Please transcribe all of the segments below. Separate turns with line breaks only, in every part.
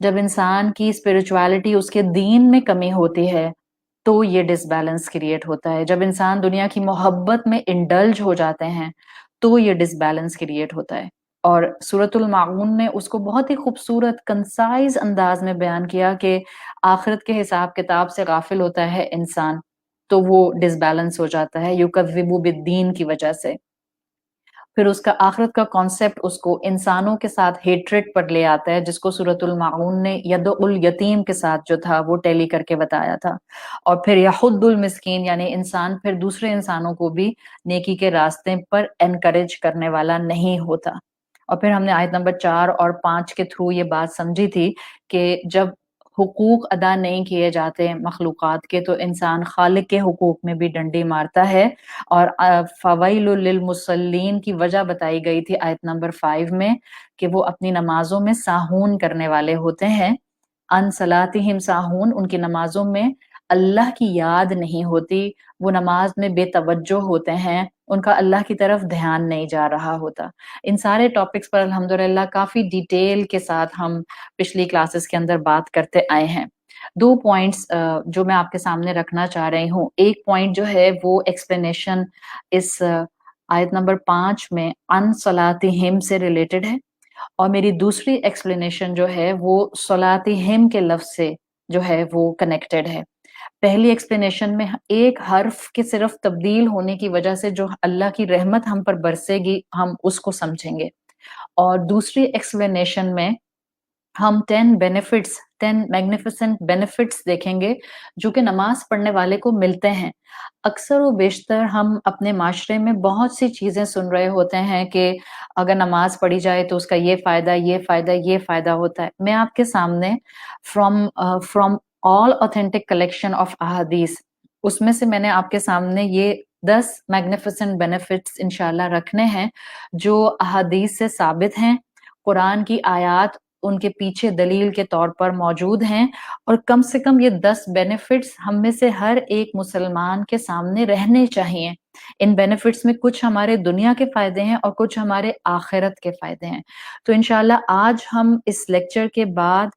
جب انسان کی اسپرچویلٹی، اس کے دین میں کمی ہوتی ہے تو یہ ڈس بیلنس کریٹ ہوتا ہے. جب انسان دنیا کی محبت میں انڈلج ہو جاتے ہیں تو یہ ڈس بیلنس کریٹ ہوتا ہے. اور سورۃ الماعون نے اس کو بہت ہی خوبصورت کنسائز انداز میں بیان کیا کہ آخرت کے حساب کتاب سے غافل ہوتا ہے انسان تو وہ ڈس بیلنس ہو جاتا ہے یکذب بالدین کی وجہ سے. پھر اس کا آخرت کا کانسیپٹ اس کو انسانوں کے ساتھ ہیٹریٹ پر لے آتا ہے، جس کو سورۃ الماعون نے ید الیتیم کے ساتھ جو تھا وہ ٹیلی کر کے بتایا تھا. اور پھر یحض المسکین، یعنی انسان پھر دوسرے انسانوں کو بھی نیکی کے راستے پر انکریج کرنے والا نہیں ہوتا. اور پھر ہم نے آیت نمبر 4 اور 5 کے تھرو یہ بات سمجھی تھی کہ جب حقوق ادا نہیں کیے جاتے مخلوقات کے تو انسان خالق کے حقوق میں بھی ڈنڈی مارتا ہے. اور فویل للمصلین کی وجہ بتائی گئی تھی آیت نمبر 5 میں کہ وہ اپنی نمازوں میں ساہون کرنے والے ہوتے ہیں. ان صلاتہم ساہون، ان کی نمازوں میں اللہ کی یاد نہیں ہوتی، وہ نماز میں بے توجہ ہوتے ہیں، ان کا اللہ کی طرف دھیان نہیں جا رہا ہوتا. ان سارے ٹاپکس پر الحمدللہ کافی ڈیٹیل کے ساتھ ہم پچھلی کلاسز کے اندر بات کرتے آئے ہیں. 2 پوائنٹس جو میں آپ کے سامنے رکھنا چاہ رہی ہوں. ایک پوائنٹ جو ہے وہ ایکسپلینیشن اس آیت نمبر 5 میں ان صلاتہم سے ریلیٹڈ ہے، اور میری دوسری ایکسپلینیشن جو ہے وہ صلاتہم کے لفظ سے جو ہے وہ کنیکٹڈ ہے. پہلی ایکسپلینیشن میں ایک حرف کے صرف تبدیل ہونے کی وجہ سے جو اللہ کی رحمت ہم پر برسے گی ہم اس کو سمجھیں گے، اور دوسری ایکسپلینیشن میں ہم 10 میگنیفیسنٹ بینیفٹس دیکھیں گے جو کہ نماز پڑھنے والے کو ملتے ہیں. اکثر و بیشتر ہم اپنے معاشرے میں بہت سی چیزیں سن رہے ہوتے ہیں کہ اگر نماز پڑھی جائے تو اس کا یہ فائدہ، یہ فائدہ، یہ فائدہ ہوتا ہے. میں آپ کے سامنے from all authentic collection of احادیث، اس میں سے میں نے آپ کے سامنے یہ 10 میگنیفیسنٹ بینیفٹس انشاءاللہ رکھنے ہیں جو احادیث سے ثابت ہیں، قرآن کی آیات ان کے پیچھے دلیل کے طور پر موجود ہیں، اور کم سے کم یہ 10 بینیفٹس ہم میں سے ہر ایک مسلمان کے سامنے رہنے چاہیے. ان بینیفٹس میں کچھ ہمارے دنیا کے فائدے ہیں اور کچھ ہمارے آخرت کے فائدے ہیں. تو انشاءاللہ آج ہم اس لیکچر کے بعد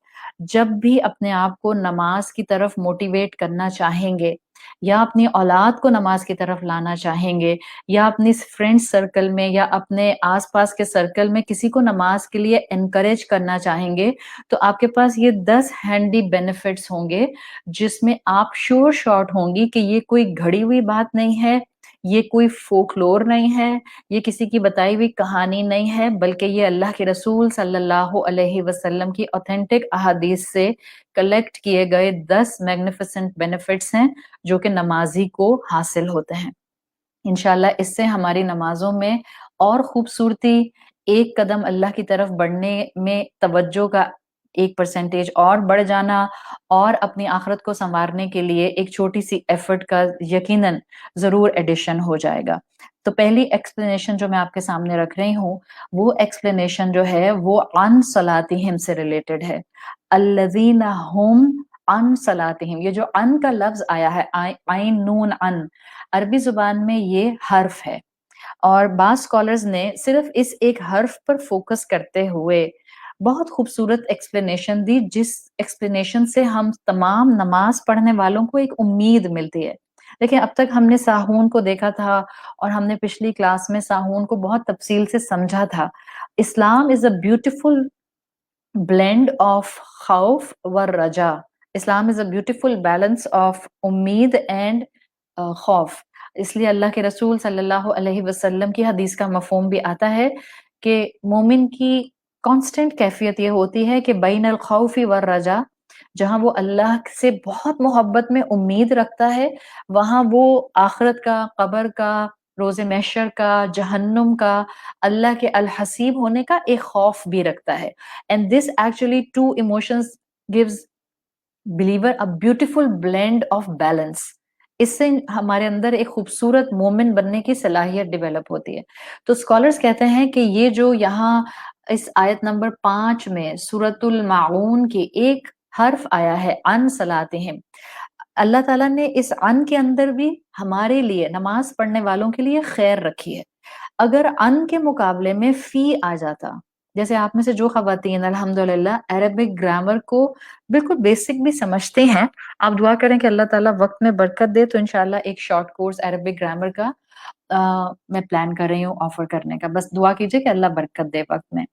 جب بھی اپنے آپ کو نماز کی طرف موٹیویٹ کرنا چاہیں گے یا اپنی اولاد کو نماز کی طرف لانا چاہیں گے یا اپنی فرینڈ سرکل میں یا اپنے آس پاس کے سرکل میں کسی کو نماز کے لیے انکریج کرنا چاہیں گے تو آپ کے پاس یہ 10 ہینڈی بینیفٹس ہوں گے جس میں آپ شور شارٹ ہوں گی کہ یہ کوئی گھڑی ہوئی بات نہیں ہے، یہ کوئی فولکلور نہیں ہے، یہ کسی کی بتائی ہوئی کہانی نہیں ہے، بلکہ یہ اللہ کے رسول صلی اللہ علیہ وسلم کی اوتھینٹک احادیث سے کلیکٹ کیے گئے 10 میگنیفیسنٹ بینیفٹس ہیں جو کہ نمازی کو حاصل ہوتے ہیں. انشاءاللہ اس سے ہماری نمازوں میں اور خوبصورتی، ایک قدم اللہ کی طرف بڑھنے میں توجہ کا 1% اور بڑھ جانا، اور اپنی آخرت کو سنوارنے کے لیے ایک چھوٹی سی ایفرٹ کا یقیناً ضرور ایڈیشن ہو جائے گا. تو پہلی ایکسپلینیشن جو میں آپ کے سامنے رکھ رہی ہوں وہ ایکسپلینیشن جو ہے وہ عن صلاتہم سے ریلیٹڈ ہے. الذین ہم عن صلاتہم، یہ جو ان کا لفظ آیا ہے عین نون ان، عربی زبان میں یہ حرف ہے، اور بعض اسکالرز نے صرف اس ایک حرف پر فوکس کرتے ہوئے بہت خوبصورت ایکسپلینیشن دی، جس ایکسپلینیشن سے ہم تمام نماز پڑھنے والوں کو ایک امید ملتی ہے. دیکھیں اب تک ہم نے ساہون کو دیکھا تھا اور ہم نے پچھلی کلاس میں ساہون کو بہت تفصیل سے سمجھا تھا. اسلام از اے بیوٹیفل blend of خوف و رجا. اسلام is a beautiful balance of امید and خوف. اس لیے اللہ کے رسول صلی اللہ علیہ وسلم کی حدیث کا مفہوم بھی آتا ہے کہ مومن کی کانسٹنٹ کیفیت یہ ہوتی ہے کہ بین الخوف والرجا، جہاں وہ اللہ سے بہت محبت میں امید رکھتا ہے وہاں وہ آخرت کا، قبر کا، روز محشر کا، جہنم کا، اللہ کے الحسیب ہونے کا ایک خوف بھی رکھتا ہے. And this actually two emotions gives believer a beautiful blend of balance. اس سے ہمارے اندر ایک خوبصورت مومن بننے کی صلاحیت ڈیولپ ہوتی ہے. تو اسکالرز کہتے ہیں کہ یہ جو یہاں اس آیت نمبر 5 میں سورۃ الماعون کی ایک حرف آیا ہے ان صلاتہم، اللہ تعالیٰ نے اس ان کے اندر بھی ہمارے لیے، نماز پڑھنے والوں کے لیے خیر رکھی ہے. اگر ان کے مقابلے میں فی آ جاتا جیسے آپ میں سے جو خواتین الحمدللہ عربک گرامر کو بالکل بیسک بھی سمجھتے ہیں، آپ دعا کریں کہ اللہ تعالیٰ وقت میں برکت دے، تو انشاءاللہ ایک شارٹ کورس عربک گرامر کا میں پلان کر رہی ہوں آفر کرنے کا. بس دعا کیجئے کہ اللہ برکت دے وقت میں.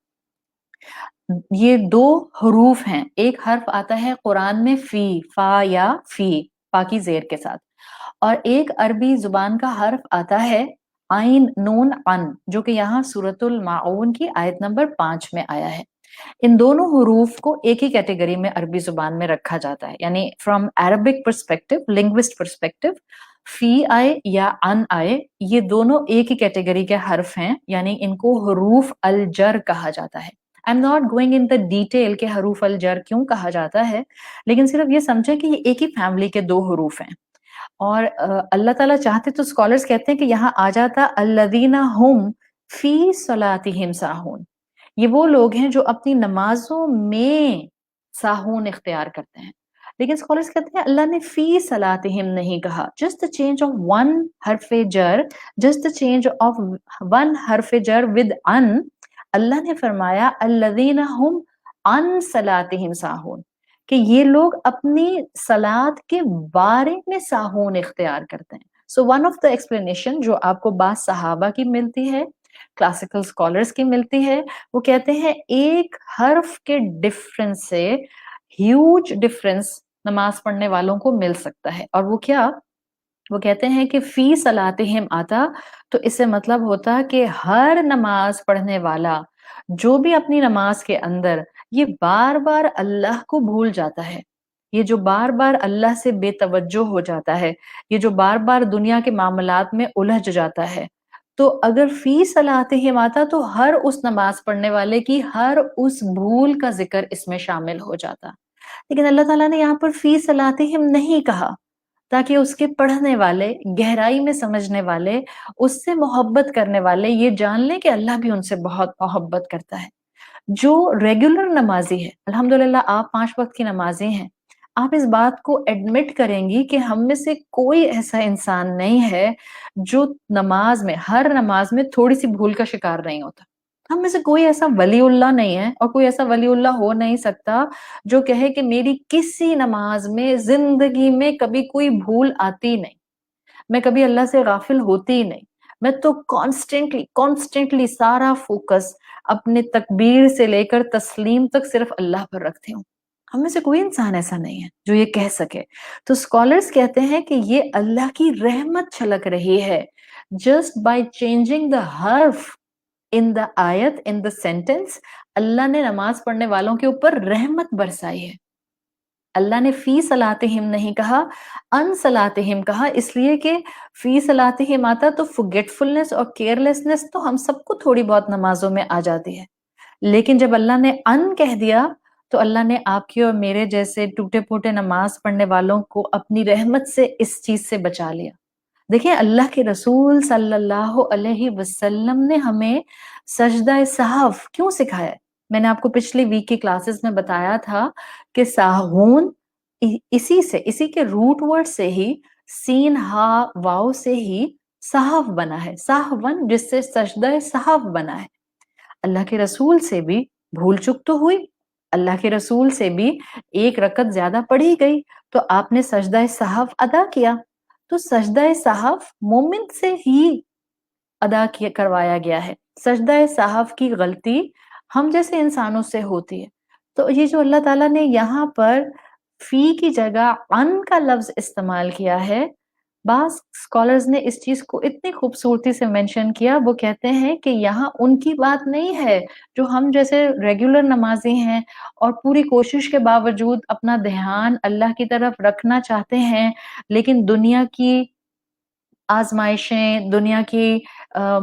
یہ 2 حروف ہیں، ایک حرف آتا ہے قرآن میں فی، فا یا فی، فا کی زیر کے ساتھ، اور ایک عربی زبان کا حرف آتا ہے عین نون ان، جو کہ یہاں سورۃ الماعون کی آیت نمبر 5 میں آیا ہے. ان دونوں حروف کو ایک ہی کیٹیگری میں عربی زبان میں رکھا جاتا ہے، یعنی from Arabic perspective, linguist perspective, فی آئے یا ان آئے، یہ دونوں ایک ہی کیٹیگری کے حرف ہیں، یعنی ان کو حروف الجر کہا جاتا ہے. I'm not going in the detail کہ حروف الجر کیوں کہا جاتا ہے، لیکن صرف یہ سمجھیں کہ یہ ایک ہی فیملی کے 2 حروف ہیں. اور اللہ تعالیٰ چاہتے تو اسکالرز کہتے ہیں کہ یہاں آ جاتا الذین ہم فی صلاتہم ساہون، یہ وہ لوگ ہیں جو اپنی نمازوں میں ساہون اختیار کرتے ہیں. لیکن اسکالرز کہتے ہیں اللہ نے فی صلاتہم نہیں کہا. جسٹ چینج آف ون حرف جر، جسٹ چینج آف ون حرف جر ود ان، اللہ نے فرمایا الذین ہم عن صلاتہم ساہون، کہ یہ لوگ اپنی صلات کے بارے میں ساہون اختیار کرتے ہیں. سو ون آف دا ایکسپلینیشن جو آپ کو بعض صحابہ کی ملتی ہے، کلاسیکل اسکالرس کی ملتی ہے، وہ کہتے ہیں ایک حرف کے ڈفرنس سے ہیوج ڈفرنس نماز پڑھنے والوں کو مل سکتا ہے. اور وہ کیا؟ وہ کہتے ہیں کہ فی صلاتہم آتا تو اس سے مطلب ہوتا کہ ہر نماز پڑھنے والا جو بھی اپنی نماز کے اندر یہ بار بار اللہ کو بھول جاتا ہے، یہ جو بار بار اللہ سے بے توجہ ہو جاتا ہے، یہ جو بار بار دنیا کے معاملات میں الجھ جاتا ہے، تو اگر فی صلاتہم آتا تو ہر اس نماز پڑھنے والے کی ہر اس بھول کا ذکر اس میں شامل ہو جاتا. لیکن اللہ تعالیٰ نے یہاں پر فی صلاتہم نہیں کہا، تاکہ اس کے پڑھنے والے، گہرائی میں سمجھنے والے، اس سے محبت کرنے والے یہ جان لیں کہ اللہ بھی ان سے بہت محبت کرتا ہے. جو ریگولر نمازی ہے، الحمدللہ آپ 5 وقت کی نمازی ہیں، آپ اس بات کو ایڈمٹ کریں گی کہ ہم میں سے کوئی ایسا انسان نہیں ہے جو نماز میں، ہر نماز میں تھوڑی سی بھول کا شکار نہیں ہوتا. ہم میں سے کوئی ایسا ولی اللہ نہیں ہے، اور کوئی ایسا ولی اللہ ہو نہیں سکتا جو کہے کہ میری کسی نماز میں زندگی میں کبھی کوئی بھول آتی نہیں، میں کبھی اللہ سے غافل ہوتی ہی نہیں، میں تو کانسٹنٹلی سارا فوکس اپنے تکبیر سے لے کر تسلیم تک صرف اللہ پر رکھتی ہوں. ہم میں سے کوئی انسان ایسا نہیں ہے جو یہ کہہ سکے. تو اسکالرز کہتے ہیں کہ یہ اللہ کی رحمت چھلک رہی ہے. جسٹ بائی چینجنگ دا حرف ان دا آیت، ان دا سینٹینس، اللہ نے نماز پڑھنے والوں کے اوپر رحمت برسائی ہے. اللہ نے فی صلاتہم نہیں کہا، ان صلاتہم کہا، اس لیے کہ فی صلاتہم آتا تو forgetfulness اور carelessness تو ہم سب کو تھوڑی بہت نمازوں میں آ جاتی ہے. لیکن جب اللہ نے ان کہہ دیا تو اللہ نے آپ کی اور میرے جیسے ٹوٹے پھوٹے نماز پڑھنے والوں کو اپنی رحمت سے اس چیز سے بچا لیا. دیکھیں اللہ کے رسول صلی اللہ علیہ وسلم نے ہمیں سجدہ سہو کیوں سکھایا؟ میں نے آپ کو پچھلی ویک کی کلاسز میں بتایا تھا کہ ساہون اسی کے روٹ ورڈ سے ہی، سین ہا واو سے ہی سہو بنا ہے، سہون جس سے سجدہ سہو بنا ہے. اللہ کے رسول سے بھی بھول چک تو ہوئی، اللہ کے رسول سے بھی ایک رکعت زیادہ پڑھی گئی تو آپ نے سجدہ سہو ادا کیا. تو سجدہ سہو مومن سے ہی ادا کروایا گیا ہے. سجدہ سہو کی غلطی ہم جیسے انسانوں سے ہوتی ہے. تو یہ جو اللہ تعالیٰ نے یہاں پر فی کی جگہ ان کا لفظ استعمال کیا ہے، بعض اسکالرز نے اس چیز کو اتنی خوبصورتی سے مینشن کیا، وہ کہتے ہیں کہ یہاں ان کی بات نہیں ہے جو ہم جیسے ریگولر نمازی ہیں اور پوری کوشش کے باوجود اپنا دھیان اللہ کی طرف رکھنا چاہتے ہیں، لیکن دنیا کی آزمائشیں، دنیا کی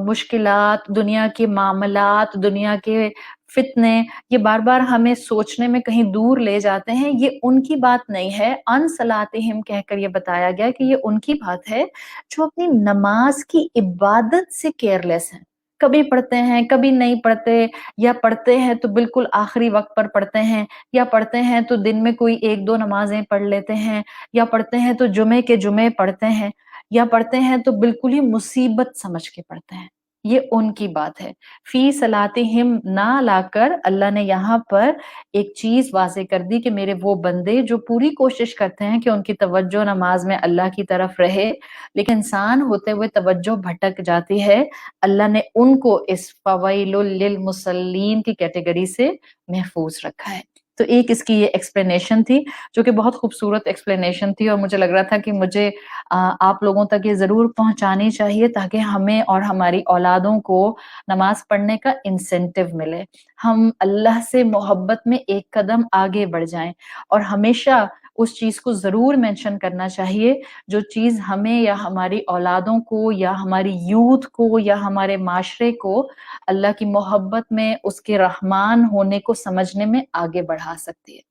مشکلات، دنیا کے معاملات، دنیا کے فتنے یہ بار بار ہمیں سوچنے میں کہیں دور لے جاتے ہیں. یہ ان کی بات نہیں ہے. ان صلاتہم کہہ کر یہ بتایا گیا کہ یہ ان کی بات ہے جو اپنی نماز کی عبادت سے کیئرلیس ہیں. کبھی پڑھتے ہیں، کبھی نہیں پڑھتے، یا پڑھتے ہیں تو بالکل آخری وقت پر پڑھتے ہیں، یا پڑھتے ہیں تو دن میں کوئی 1-2 نمازیں پڑھ لیتے ہیں، یا پڑھتے ہیں تو جمعے کے جمعے پڑھتے ہیں، یا پڑھتے ہیں تو بالکل ہی مصیبت سمجھ کے پڑھتے ہیں. یہ ان کی بات ہے. فی صلاتہم نہ لا کر اللہ نے یہاں پر ایک چیز واضح کر دی کہ میرے وہ بندے جو پوری کوشش کرتے ہیں کہ ان کی توجہ نماز میں اللہ کی طرف رہے، لیکن انسان ہوتے ہوئے توجہ بھٹک جاتی ہے، اللہ نے ان کو اس فویل للمصلین کی کیٹیگری سے محفوظ رکھا ہے. تو ایک اس کی یہ ایکسپلینیشن تھی جو کہ بہت خوبصورت ایکسپلینیشن تھی، اور مجھے لگ رہا تھا کہ مجھے آپ لوگوں تک یہ ضرور پہنچانی چاہیے تاکہ ہمیں اور ہماری اولادوں کو نماز پڑھنے کا انسینٹیو ملے، ہم اللہ سے محبت میں ایک قدم آگے بڑھ جائیں. اور ہمیشہ اس چیز کو ضرور مینشن کرنا چاہیے جو چیز ہمیں یا ہماری اولادوں کو یا ہماری یوتھ کو یا ہمارے معاشرے کو اللہ کی محبت میں اس کے رحمان ہونے کو سمجھنے میں آگے بڑھا سکتی ہے.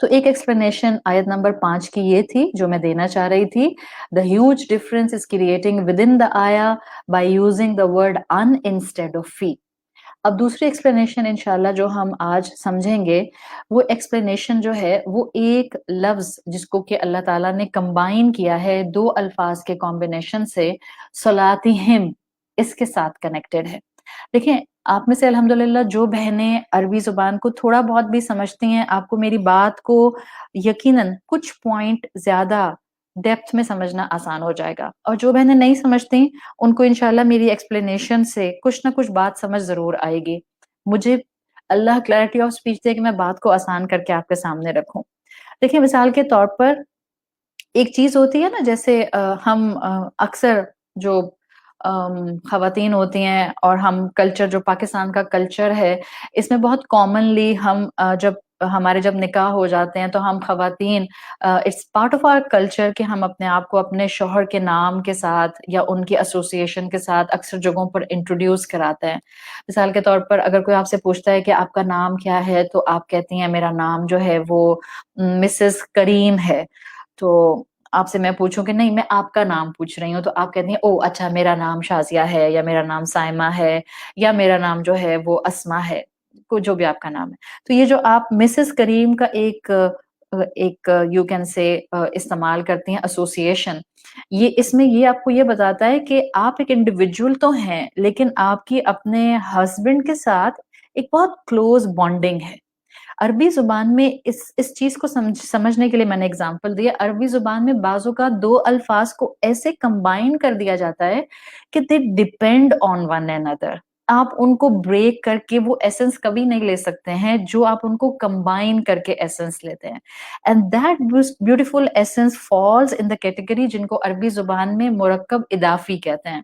تو ایک ایکسپلینیشن آیت نمبر 5 کی یہ تھی جو میں دینا چاہ رہی تھی. The huge difference is creating within the ayah by using the word un instead of fi. اب دوسری ایکسپلینیشن انشاءاللہ جو ہم آج سمجھیں گے، وہ ایکسپلینیشن جو ہے وہ ایک لفظ جس کو کہ اللہ تعالیٰ نے کمبائن کیا ہے دو الفاظ کے کمبینیشن سے، صلاتہم، اس کے ساتھ کنیکٹڈ ہے. دیکھیں آپ میں سے الحمدللہ جو بہنیں عربی زبان کو تھوڑا بہت بھی سمجھتی ہیں، آپ کو میری بات کو یقیناً کچھ پوائنٹ زیادہ ڈیپتھ میں سمجھنا آسان ہو جائے گا، اور جو بہنیں نہیں سمجھتی ان کو انشاءاللہ میری ایکسپلینیشن سے کچھ نہ کچھ بات سمجھ ضرور آئے گی. مجھے اللہ کلیئرٹی آف اسپیچ دے کہ میں بات کو آسان کر کے آپ کے سامنے رکھوں. دیکھیں مثال کے طور پر ایک چیز ہوتی ہے نا، جیسے ہم اکثر جو خواتین ہوتی ہیں اور ہم کلچر جو پاکستان کا کلچر ہے اس میں بہت کامنلی ہم جب نکاح ہو جاتے ہیں تو ہم خواتین it's part of our culture کہ ہم اپنے آپ کو اپنے شوہر کے نام کے ساتھ یا ان کی ایسوسیشن کے ساتھ اکثر جگہوں پر انٹروڈیوس کراتے ہیں. مثال کے طور پر اگر کوئی آپ سے پوچھتا ہے کہ آپ کا نام کیا ہے تو آپ کہتی ہیں میرا نام جو ہے وہ مسز کریم ہے. تو آپ سے میں پوچھوں کہ نہیں میں آپ کا نام پوچھ رہی ہوں تو آپ کہتی ہیں او اچھا میرا نام شازیہ ہے یا میرا نام سائمہ ہے یا میرا نام جو ہے وہ اسما ہے، کوئی جو بھی آپ کا نام ہے. تو یہ جو آپ مسز کریم کا ایک یو کین سے استعمال کرتی ہیں ایسوسیشن، یہ اس میں یہ آپ کو یہ بتاتا ہے کہ آپ ایک انڈیویجول تو ہیں لیکن آپ کی اپنے ہسبینڈ کے ساتھ ایک بہت کلوز بانڈنگ ہے. عربی زبان میں اس چیز کو سمجھنے کے لیے میں نے اگزامپل دیا. عربی زبان میں بعض اوقات دو الفاظ کو ایسے کمبائن کر دیا جاتا ہے کہ دے ڈیپینڈ آن ون اینڈر. آپ ان کو بریک کر کے وہ ایسنس کبھی نہیں لے سکتے ہیں جو آپ ان کو کمبائن کر کے ایسنس لیتے ہیں. And that beautiful essence falls in the category جن کو عربی زبان میں مرکب اضافی کہتے ہیں.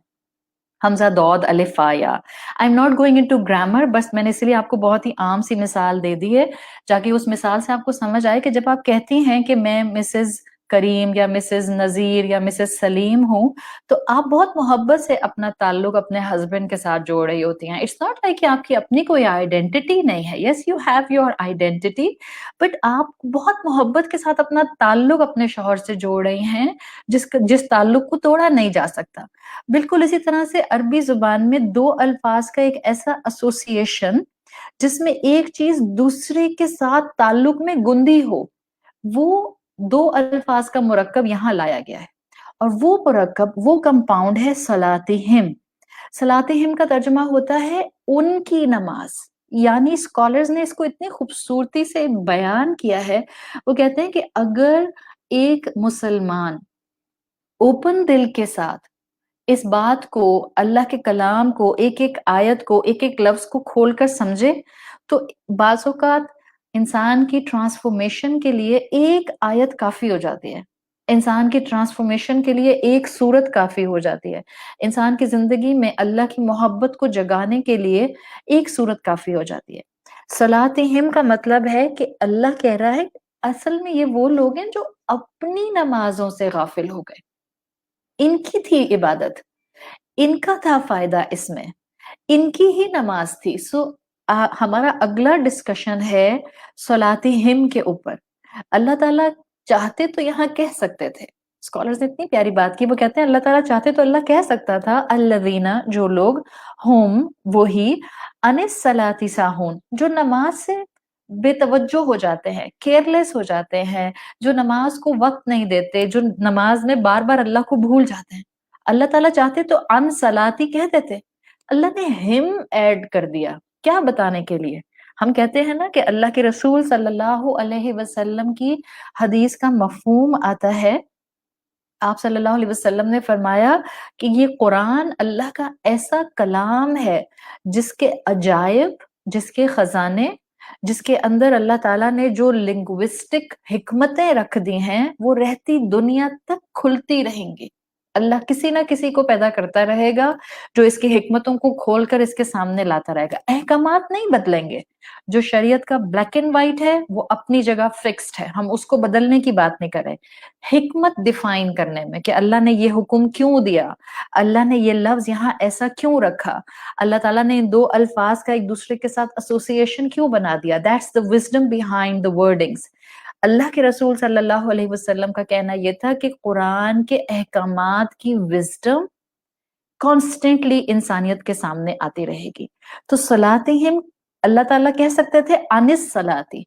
حمزہ دود الف یا. I am not going into grammar, بس میں نے اس لیے آپ کو بہت ہی عام سی مثال دے دی ہے تاکہ اس مثال سے آپ کو سمجھ آئے کہ جب آپ کہتی ہیں کہ میں مسز کریم یا مسز نذیر یا مسز سلیم ہوں تو آپ بہت محبت سے اپنا تعلق اپنے ہسبینڈ کے ساتھ جوڑ رہی ہوتی ہیں. اٹس ناٹ لائک کہ آپ کی اپنی کوئی آئیڈینٹی نہیں ہے. Yes you have your identity, but آپ بہت محبت کے ساتھ اپنا تعلق اپنے شوہر سے جوڑ رہی ہیں جس تعلق کو توڑا نہیں جا سکتا. بالکل اسی طرح سے عربی زبان میں دو الفاظ کا ایک ایسا ایسوسیشن جس میں ایک چیز دوسرے کے ساتھ تعلق میں گندی ہو، وہ دو الفاظ کا مرکب یہاں لایا گیا ہے، اور وہ مرکب وہ کمپاؤنڈ ہے صلاتہم. صلاتہم کا ترجمہ ہوتا ہے ان کی نماز. یعنی اسکالرز نے اس کو اتنی خوبصورتی سے بیان کیا ہے، وہ کہتے ہیں کہ اگر ایک مسلمان اوپن دل کے ساتھ اس بات کو، اللہ کے کلام کو، ایک ایک آیت کو، ایک ایک لفظ کو کھول کر سمجھے تو بعض اوقات انسان کی ٹرانسفارمیشن کے لیے ایک آیت کافی ہو جاتی ہے، انسان کی ٹرانسفارمیشن کے لیے ایک صورت کافی ہو جاتی ہے، انسان کی زندگی میں اللہ کی محبت کو جگانے کے لیے ایک صورت کافی ہو جاتی ہے. صلاتہم کا مطلب ہے کہ اللہ کہہ رہا ہے اصل میں یہ وہ لوگ ہیں جو اپنی نمازوں سے غافل ہو گئے. ان کی تھی عبادت، ان کا تھا فائدہ، اس میں ان کی ہی نماز تھی. سو ہمارا اگلا ڈسکشن ہے صلاتہم کے اوپر. اللہ تعالیٰ چاہتے تو یہاں کہہ سکتے تھے، اسکالرز نے اتنی پیاری بات کی، وہ کہتے ہیں اللہ تعالیٰ چاہتے تو اللہ کہہ سکتا تھا الذین، جو لوگ، ہم، وہی، عن الصلاۃ ساہون، جو نماز سے بے توجہ ہو جاتے ہیں، کیئرلیس ہو جاتے ہیں، جو نماز کو وقت نہیں دیتے، جو نماز میں بار بار اللہ کو بھول جاتے ہیں. اللہ تعالیٰ چاہتے تو عن صلاتی کہہ دیتے، اللہ نے ہم ایڈ کر دیا، کیا بتانے کے لیے؟ ہم کہتے ہیں نا کہ اللہ کے رسول صلی اللہ علیہ وسلم کی حدیث کا مفہوم آتا ہے، آپ صلی اللہ علیہ وسلم نے فرمایا کہ یہ قرآن اللہ کا ایسا کلام ہے جس کے عجائب، جس کے خزانے، جس کے اندر اللہ تعالیٰ نے جو لنگوسٹک حکمتیں رکھ دی ہیں وہ رہتی دنیا تک کھلتی رہیں گی۔ اللہ کسی نہ کسی کو پیدا کرتا رہے گا جو اس کی حکمتوں کو کھول کر اس کے سامنے لاتا رہے گا۔ احکامات نہیں بدلیں گے، جو شریعت کا بلیک اینڈ وائٹ ہے وہ اپنی جگہ فکسڈ ہے، ہم اس کو بدلنے کی بات نہیں کریں۔ حکمت ڈیفائن کرنے میں کہ اللہ نے یہ حکم کیوں دیا، اللہ نے یہ لفظ یہاں ایسا کیوں رکھا، اللہ تعالیٰ نے ان دو الفاظ کا ایک دوسرے کے ساتھ ایسوسیشن کیوں بنا دیا، that's the wisdom behind the wordings۔ اللہ کے رسول صلی اللہ علیہ وسلم کا کہنا یہ تھا کہ قرآن کے احکامات کی وزڈم کانسٹنٹلی انسانیت کے سامنے آتی رہے گی۔ تو صلاتہم، اللہ تعالیٰ کہہ سکتے تھے انس صلاتی،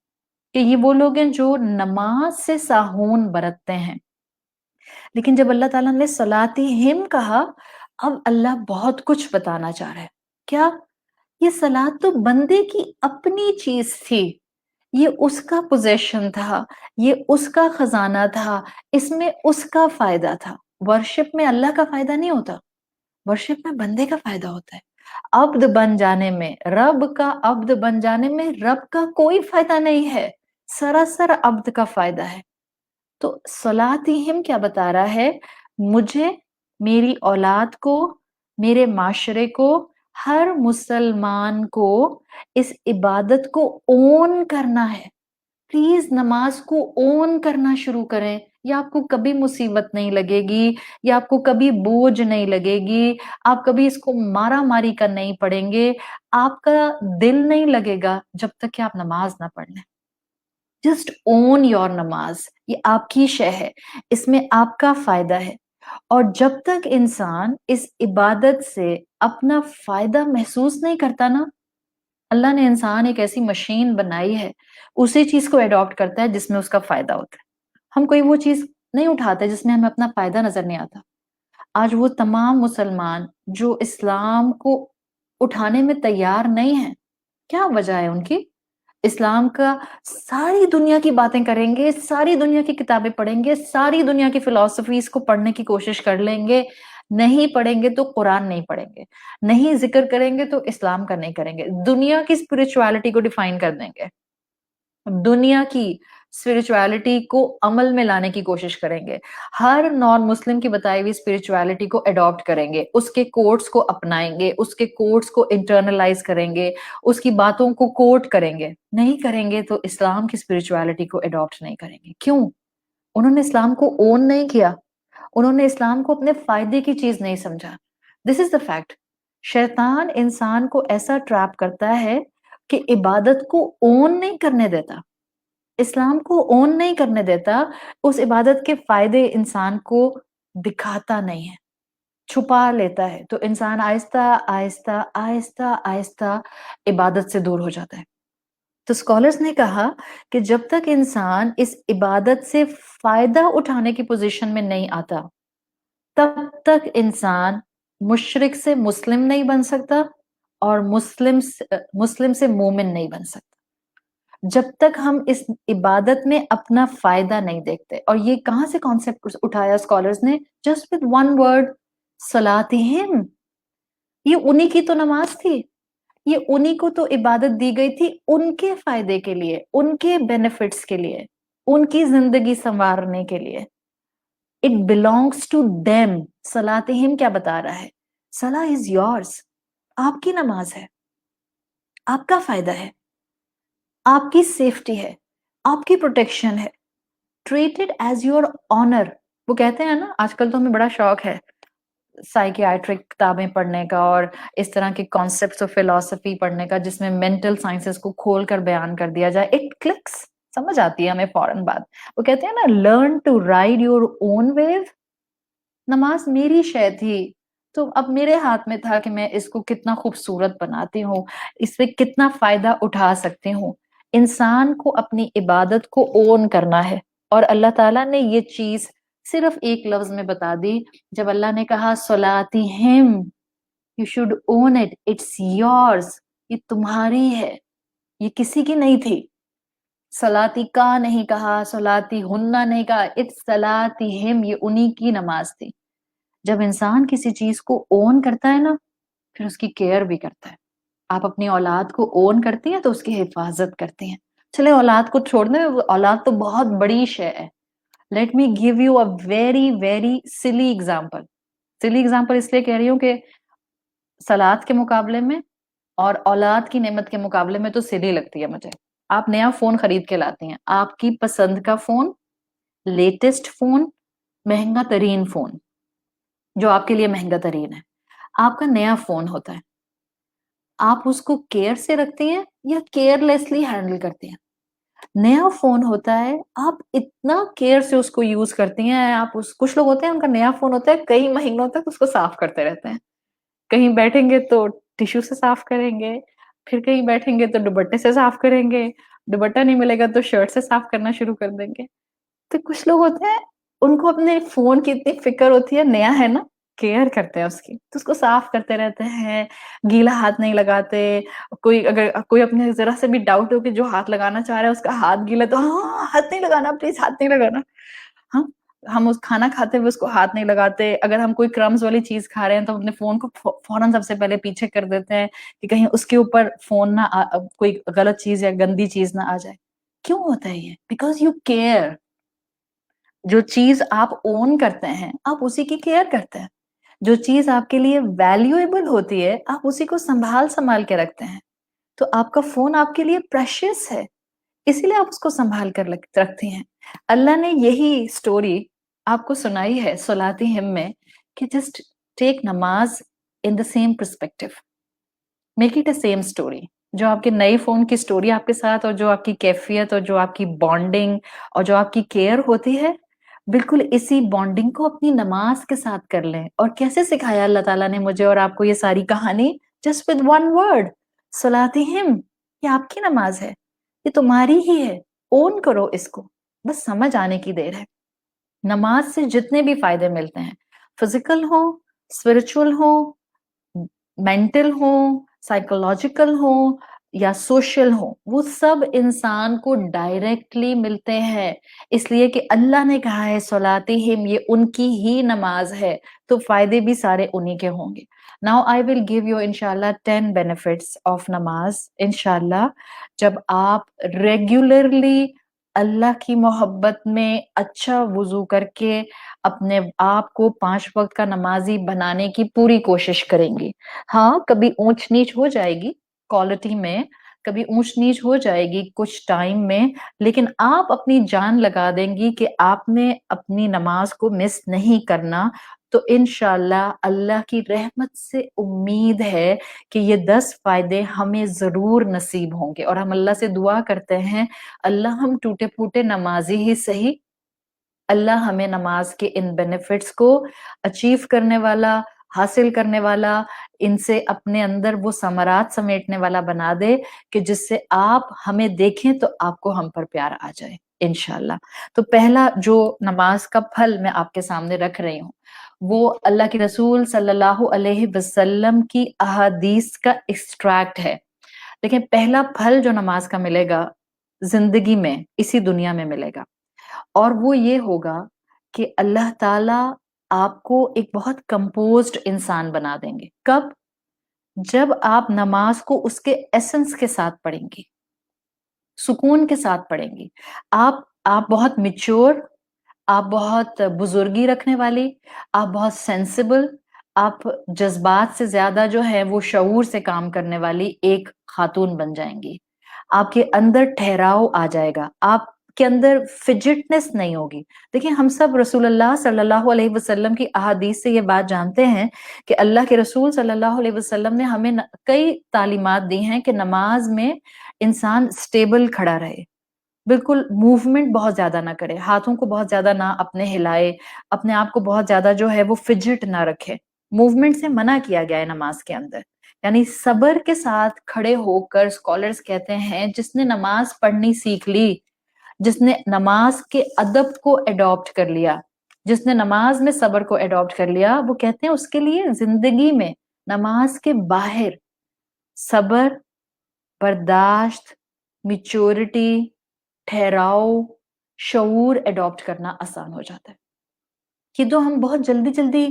کہ یہ وہ لوگ ہیں جو نماز سے ساہون برتتے ہیں، لیکن جب اللہ تعالیٰ نے صلاتہم کہا، اب اللہ بہت کچھ بتانا چاہ رہا ہے۔ کیا؟ یہ صلات تو بندے کی اپنی چیز تھی، یہ اس کا پوزیشن تھا، یہ اس کا خزانہ تھا، اس میں اس کا فائدہ تھا۔ ورشپ میں اللہ کا فائدہ نہیں ہوتا، ورشپ میں بندے کا فائدہ ہوتا ہے۔ عبد بن جانے میں، رب کا عبد بن جانے میں رب کا کوئی فائدہ نہیں ہے، سراسر عبد کا فائدہ ہے۔ تو صلاتہم کیا بتا رہا ہے؟ مجھے، میری اولاد کو، میرے معاشرے کو، ہر مسلمان کو اس عبادت کو اون کرنا ہے۔ پلیز نماز کو اون کرنا شروع کریں، یا آپ کو کبھی مصیبت نہیں لگے گی، یا آپ کو کبھی بوجھ نہیں لگے گی، آپ کبھی اس کو مارا ماری کر نہیں پڑیں گے، آپ کا دل نہیں لگے گا جب تک کہ آپ نماز نہ پڑھ لیں۔ جسٹ اون یور نماز، یہ آپ کی شے ہے، اس میں آپ کا فائدہ ہے۔ اور جب تک انسان اس عبادت سے اپنا فائدہ محسوس نہیں کرتا نا، اللہ نے انسان ایک ایسی مشین بنائی ہے، اسی چیز کو اڈاپٹ کرتا ہے جس میں اس کا فائدہ ہوتا ہے۔ ہم کوئی وہ چیز نہیں اٹھاتے جس میں ہمیں اپنا فائدہ نظر نہیں آتا۔ آج وہ تمام مسلمان جو اسلام کو اٹھانے میں تیار نہیں ہیں، کیا وجہ ہے ان کی؟ اسلام کا ساری دنیا کی باتیں کریں گے، ساری دنیا کی کتابیں پڑھیں گے، ساری دنیا کی فلسفیز کو پڑھنے کی کوشش کر لیں گے، نہیں پڑھیں گے تو قرآن نہیں پڑھیں گے، نہیں ذکر کریں گے تو اسلام کا نہیں کریں گے، دنیا کی اسپرچوالٹی کو ڈیفائن کر دیں گے، دنیا کی اسپرچوالٹی کو عمل میں لانے کی کوشش کریں گے، ہر نان مسلم کی بتائی ہوئی اسپرچوالٹی کو اڈاپٹ کریں گے، اس کے کوٹس کو اپنائیں گے، اس کے کوٹس کو انٹرنلائز کریں گے، اس کی باتوں کو کوٹ کریں گے۔ نہیں کریں گے تو اسلام کی اسپرچوالٹی کو اڈاپٹ نہیں کریں گے۔ کیوں؟ انہوں نے اسلام کو اون نہیں کیا، انہوں نے اسلام کو اپنے فائدے کی چیز نہیں سمجھا۔ دس از دا فیکٹ۔ شیطان انسان کو ایسا ٹریپ کرتا ہے کہ عبادت کو اون نہیں کرنے دیتا، اسلام کو اون نہیں کرنے دیتا، اس عبادت کے فائدے انسان کو دکھاتا نہیں ہے، چھپا لیتا ہے، تو انسان آہستہ آہستہ آہستہ آہستہ عبادت سے دور ہو جاتا ہے۔ تو اسکالرز نے کہا کہ جب تک انسان اس عبادت سے فائدہ اٹھانے کی پوزیشن میں نہیں آتا، تب تک انسان مشرک سے مسلم نہیں بن سکتا اور مسلم سے مومن نہیں بن سکتا، جب تک ہم اس عبادت میں اپنا فائدہ نہیں دیکھتے۔ اور یہ کہاں سے کانسیپٹ اٹھایا اسکالرز نے؟ جسٹ ود ون ورڈ، صلاتہم۔ یہ انہی کی تو نماز تھی، یہ انہی کو تو عبادت دی گئی تھی ان کے فائدے کے لیے، ان کے بینیفٹس کے لیے، ان کی زندگی سنوارنے کے لیے۔ It belongs to them۔ صلاتہم کیا بتا رہا ہے؟ صلاح is yours، آپ کی نماز ہے، آپ کا فائدہ ہے، آپ کی سیفٹی ہے، آپ کی پروٹیکشن ہے۔ Treat it as your honor۔ وہ کہتے ہیں نا، آج کل تو ہمیں بڑا شوق ہے سائیکیاٹرک کتابیں پڑھنے کا اور اس طرح کے کانسیپٹس اور فلسفی پڑھنے کا جس میں مینٹل سائنسز کو کھول کر بیان کر دیا جائے۔ اٹ کلکس، سمجھ آتی ہے ہمیں فوراً بات۔ وہ کہتے ہیں نا، learn to ride your own wave. نماز میری شے تھی، تو اب میرے ہاتھ میں تھا کہ میں اس کو کتنا خوبصورت بناتی ہوں، اس سے کتنا فائدہ اٹھا سکتی ہوں۔ انسان کو اپنی عبادت کو اون کرنا ہے، اور اللہ تعالیٰ نے یہ چیز صرف ایک لفظ میں بتا دی جب اللہ نے کہا صلاتہم۔ You should own it. It's yours. یہ تمہاری ہے, یہ کسی کی نہیں تھی. صلاتی کا نہیں کہا, صلاتی ہننا نہیں کہا, it's صلاتہم, یہ انہی کی نماز تھی. جب انسان کسی چیز کو اون کرتا ہے نا, پھر اس کی کیئر بھی کرتا ہے. آپ اپنی اولاد کو اون کرتی ہیں تو اس کی حفاظت کرتی ہیں. چلے اولاد کو چھوڑ دیں, اولاد تو بہت بڑی شے ہے. Let me give you a very very سلی ایگزامپل. سلی ایگزامپل اس لیے کہہ رہی ہوں کہ صلات کے مقابلے میں اور اولاد کی نعمت کے مقابلے میں تو سلی لگتی ہے مجھے. آپ نیا فون خرید کے لاتی ہیں, آپ کی پسند کا فون, لیٹسٹ فون, مہنگا ترین فون, جو آپ کے لیے مہنگا ترین ہے, آپ کا نیا فون ہوتا ہے. آپ اس کو کیئر سے رکھتی ہیں یا کیئر لیسلی ہینڈل کرتی ہیں؟ نیا فون ہوتا ہے, آپ اتنا کیئر سے اس کو یوز کرتی ہیں. آپ کچھ لوگ ہوتے ہیں ان کا نیا فون ہوتا ہے, کئی مہینوں تک اس کو صاف کرتے رہتے ہیں. کہیں بیٹھیں گے تو ٹیشو سے صاف کریں گے, پھر کہیں بیٹھیں گے تو دوپٹے سے صاف کریں گے, دوپٹہ نہیں ملے گا تو شرٹ سے صاف کرنا شروع کر دیں گے. تو کچھ لوگ ہوتے ہیں ان کو اپنے فون کی اتنی فکر ہوتی ہے, نیا ہے نا, کیئر کرتے ہیں اس کی, تو اس کو صاف کرتے رہتے ہیں, گیلا ہاتھ نہیں لگاتے. اگر کوئی اپنے ذرا سے بھی ڈاؤٹ ہو کہ جو ہاتھ لگانا چاہ رہا ہے اس کا ہاتھ گیلا, تو ہاں ہاتھ نہیں لگانا, پلیز ہاتھ نہیں لگانا. ہاں, ہم اس کھانا کھاتے ہوئے اس کو ہاتھ نہیں لگاتے. اگر ہم کوئی کرمز والی چیز کھا رہے ہیں تو اپنے فون کو فوراً سب سے پہلے پیچھے کر دیتے ہیں کہ کہیں اس کے اوپر فون نہ کوئی غلط چیز یا گندی چیز نہ آ جائے. کیوں ہوتا ہے یہ؟ Because you care. جو چیز آپ اون کرتے ہیں آپ اسی کی کیئر کرتے ہیں. جو چیز آپ کے لیے ویلیویبل ہوتی ہے آپ اسی کو سنبھال کے رکھتے ہیں. تو آپ کا فون آپ کے لیے پریشیس ہے, اسی لیے آپ اس کو سنبھال کر رکھتی ہیں. اللہ نے یہی سٹوری آپ کو سنائی ہے صلاتہم میں کہ جسٹ ٹیک نماز in the same perspective, make it a same story. جو آپ کے نئے فون کی اسٹوری آپ کے ساتھ, اور جو آپ کی کیفیت, اور جو آپ کی بانڈنگ, اور جو آپ کی کیئر ہوتی ہے, بالکل اسی بانڈنگ کو اپنی نماز کے ساتھ کر لیں. اور کیسے سکھایا اللہ تعالیٰ نے مجھے اور آپ کو یہ ساری کہانی؟ جسٹ ود ون ورڈ, صلاتہم. یہ آپ کی نماز ہے, یہ تمہاری ہی ہے, اون کرو اس کو, بس سمجھ آنے کی دیر ہے. نماز سے جتنے بھی فائدے ملتے ہیں, فزیکل ہو, اسپرچل ہو, مینٹل ہو, سائیکولوجیکل ہو یا سوشل ہو, وہ سب انسان کو ڈائریکٹلی ملتے ہیں. اس لیے کہ اللہ نے کہا ہے صلاتہم, یہ ان کی ہی نماز ہے, تو فائدے بھی سارے انہی کے ہوں گے. Now I will give you انشاءاللہ 10 benefits of نماز. انشاءاللہ جب آپ ریگولرلی اللہ کی محبت میں اچھا وضو کر کے اپنے آپ کو 5 وقت کا نمازی بنانے کی پوری کوشش کریں گی. ہاں کبھی اونچ نیچ ہو جائے گی کوالٹی میں, کبھی اونچ نیچ ہو جائے گی کچھ ٹائم میں, لیکن آپ اپنی جان لگا دیں گی کہ آپ نے اپنی نماز کو مس نہیں کرنا. تو انشاءاللہ اللہ کی رحمت سے امید ہے کہ یہ 10 فائدے ہمیں ضرور نصیب ہوں گے. اور ہم اللہ سے دعا کرتے ہیں, اللہ ہم ٹوٹے پھوٹے نمازی ہی صحیح, اللہ ہمیں نماز کے ان بینیفٹس کو اچیو کرنے والا, حاصل کرنے والا, ان سے اپنے اندر وہ ثمرات سمیٹنے والا بنا دے کہ جس سے آپ ہمیں دیکھیں تو آپ کو ہم پر پیار آ جائے انشاءاللہ. تو پہلا جو نماز کا پھل میں آپ کے سامنے رکھ رہی ہوں, وہ اللہ کے رسول صلی اللہ علیہ وسلم کی احادیث کا ایکسٹریکٹ ہے. لیکن پہلا پھل جو نماز کا ملے گا زندگی میں, اسی دنیا میں ملے گا, اور وہ یہ ہوگا کہ اللہ تعالی آپ کو ایک بہت کمپوزڈ انسان بنا دیں گے. کب؟ جب آپ نماز کو اس کے ایسنس کے ساتھ پڑھیں گی, سکون کے ساتھ پڑھیں گی. آپ بہت میچور, آپ بہت بزرگی رکھنے والی, آپ بہت سینسیبل, آپ جذبات سے زیادہ جو ہے وہ شعور سے کام کرنے والی ایک خاتون بن جائیں گی. آپ کے اندر ٹھہراؤ آ جائے گا, آپ کے اندر فجٹنس نہیں ہوگی. دیکھیں ہم سب رسول اللہ صلی اللہ علیہ وسلم کی احادیث سے یہ بات جانتے ہیں کہ اللہ کے رسول صلی اللہ علیہ وسلم نے ہمیں کئی تعلیمات دی ہیں کہ نماز میں انسان سٹیبل کھڑا رہے, بالکل موومنٹ بہت زیادہ نہ کرے, ہاتھوں کو بہت زیادہ نہ اپنے ہلائے, اپنے آپ کو بہت زیادہ جو ہے وہ فجٹ نہ رکھے. موومنٹ سے منع کیا گیا ہے نماز کے اندر. یعنی صبر کے ساتھ کھڑے ہو کر, اسکالرز کہتے ہیں جس نے نماز پڑھنی سیکھ لی, جس نے نماز کے ادب کو اڈاپٹ کر لیا, جس نے نماز میں صبر کو اڈاپٹ کر لیا, وہ کہتے ہیں اس کے لیے زندگی میں نماز کے باہر صبر، برداشت، میچورٹی، ٹھہراؤ، شعور اڈاپٹ کرنا آسان ہو جاتا ہے. کہ تو ہم بہت جلدی جلدی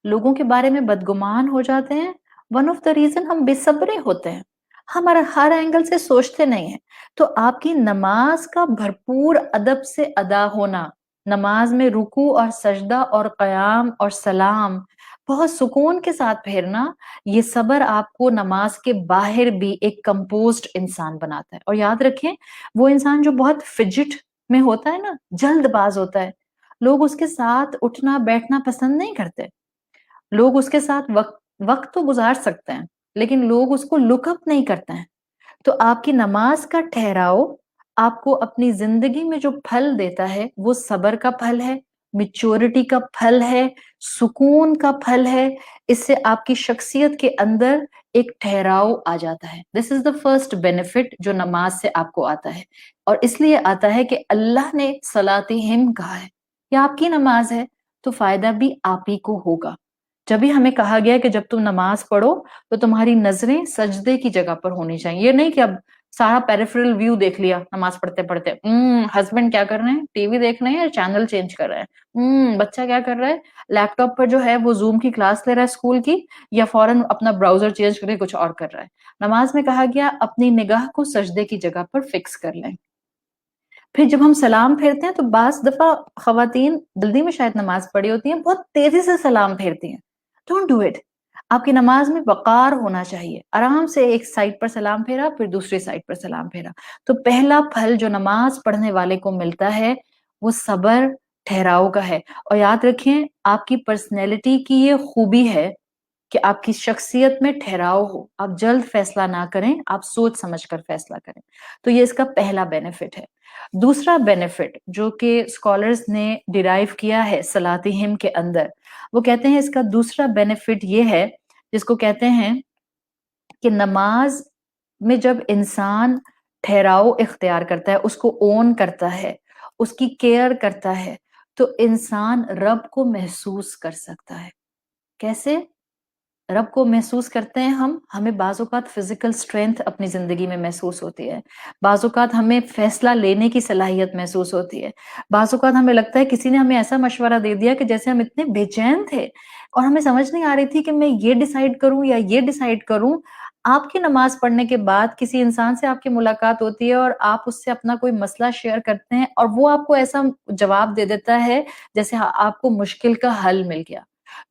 لوگوں کے بارے میں بدگمان ہو جاتے ہیں. ون آف دا ریزن ہم بے صبرے ہوتے ہیں، ہم ہر اینگل سے سوچتے نہیں ہیں. تو آپ کی نماز کا بھرپور ادب سے ادا ہونا، نماز میں رکوع اور سجدہ اور قیام اور سلام بہت سکون کے ساتھ پھیرنا، یہ صبر آپ کو نماز کے باہر بھی ایک کمپوزڈ انسان بناتا ہے. اور یاد رکھیں، وہ انسان جو بہت فجٹ میں ہوتا ہے نا، جلد باز ہوتا ہے، لوگ اس کے ساتھ اٹھنا بیٹھنا پسند نہیں کرتے. لوگ اس کے ساتھ وقت تو گزار سکتے ہیں، لیکن لوگ اس کو لک اپ نہیں کرتے ہیں. تو آپ کی نماز کا ٹھہراؤ آپ کو اپنی زندگی میں جو پھل دیتا ہے وہ صبر کا پھل ہے، میچورٹی کا پھل ہے، سکون کا پھل ہے. اس سے آپ کی شخصیت کے اندر ایک ٹھہراؤ آ جاتا ہے. This is the first benefit جو نماز سے آپ کو آتا ہے. اور اس لیے آتا ہے کہ اللہ نے صلاۃ ہم کہا ہے، یہ آپ کی نماز ہے تو فائدہ بھی آپ ہی کو ہوگا. جب بھی ہمیں کہا گیا کہ جب تم نماز پڑھو تو تمہاری نظریں سجدے کی جگہ پر ہونی چاہیے. یہ نہیں کہ اب سارا پیریفرل ویو دیکھ لیا نماز پڑھتے پڑھتے، ہسبینڈ کیا کر رہے ہیں، ٹی وی دیکھ رہے ہیں یا چینل چینج کر رہے ہیں، بچہ کیا کر رہا ہے، لیپ ٹاپ پر جو ہے وہ زوم کی کلاس لے رہا ہے اسکول کی، یا فوراً اپنا براؤزر چینج کر کے کچھ اور کر رہا ہے. نماز میں کہا گیا اپنی نگاہ کو سجدے کی جگہ پر فکس کر لیں. پھر جب ہم سلام پھیرتے ہیں تو بعض دفعہ خواتین جلدی میں شاید نماز پڑھی ہوتی ہیں، بہت تیزی سے سلام پھیرتی ہیں. Don't do it. آپ کی نماز میں وقار ہونا چاہیے. آرام سے ایک سائڈ پر سلام پھیرا، پھر دوسری سائڈ پر سلام پھیرا. تو پہلا پھل جو نماز پڑھنے والے کو ملتا ہے وہ صبر، ٹھہراؤ کا ہے. اور یاد رکھیں، آپ کی پرسنالٹی کی یہ خوبی ہے کہ آپ کی شخصیت میں ٹھہراؤ ہو. آپ جلد فیصلہ نہ کریں، آپ سوچ سمجھ کر فیصلہ کریں. تو یہ اس کا پہلا بینیفٹ ہے. دوسرا بینیفٹ جو کہ اسکالرز نے ڈیرائیو کیا ہے صلاۃ ہم کے اندر، وہ کہتے ہیں اس کا دوسرا بینیفٹ یہ ہے، جس کو کہتے ہیں کہ نماز میں جب انسان ٹھہراؤ اختیار کرتا ہے، اس کو اون کرتا ہے، اس کی کیئر کرتا ہے، تو انسان رب کو محسوس کر سکتا ہے. کیسے رب کو محسوس کرتے ہیں ہمیں بعض اوقات فزیکل اسٹرینتھ اپنی زندگی میں محسوس ہوتی ہے، بعض اوقات ہمیں فیصلہ لینے کی صلاحیت محسوس ہوتی ہے، بعض اوقات ہمیں لگتا ہے کسی نے ہمیں ایسا مشورہ دے دیا کہ جیسے ہم اتنے بے چین تھے اور ہمیں سمجھ نہیں آ رہی تھی کہ میں یہ ڈیسائیڈ کروں یا یہ ڈیسائیڈ کروں. آپ کی نماز پڑھنے کے بعد کسی انسان سے آپ کی ملاقات ہوتی ہے اور آپ اس سے اپنا کوئی مسئلہ شیئر کرتے ہیں اور وہ آپ کو ایسا جواب دے دیتا ہے جیسے آپ کو مشکل کا حل مل گیا.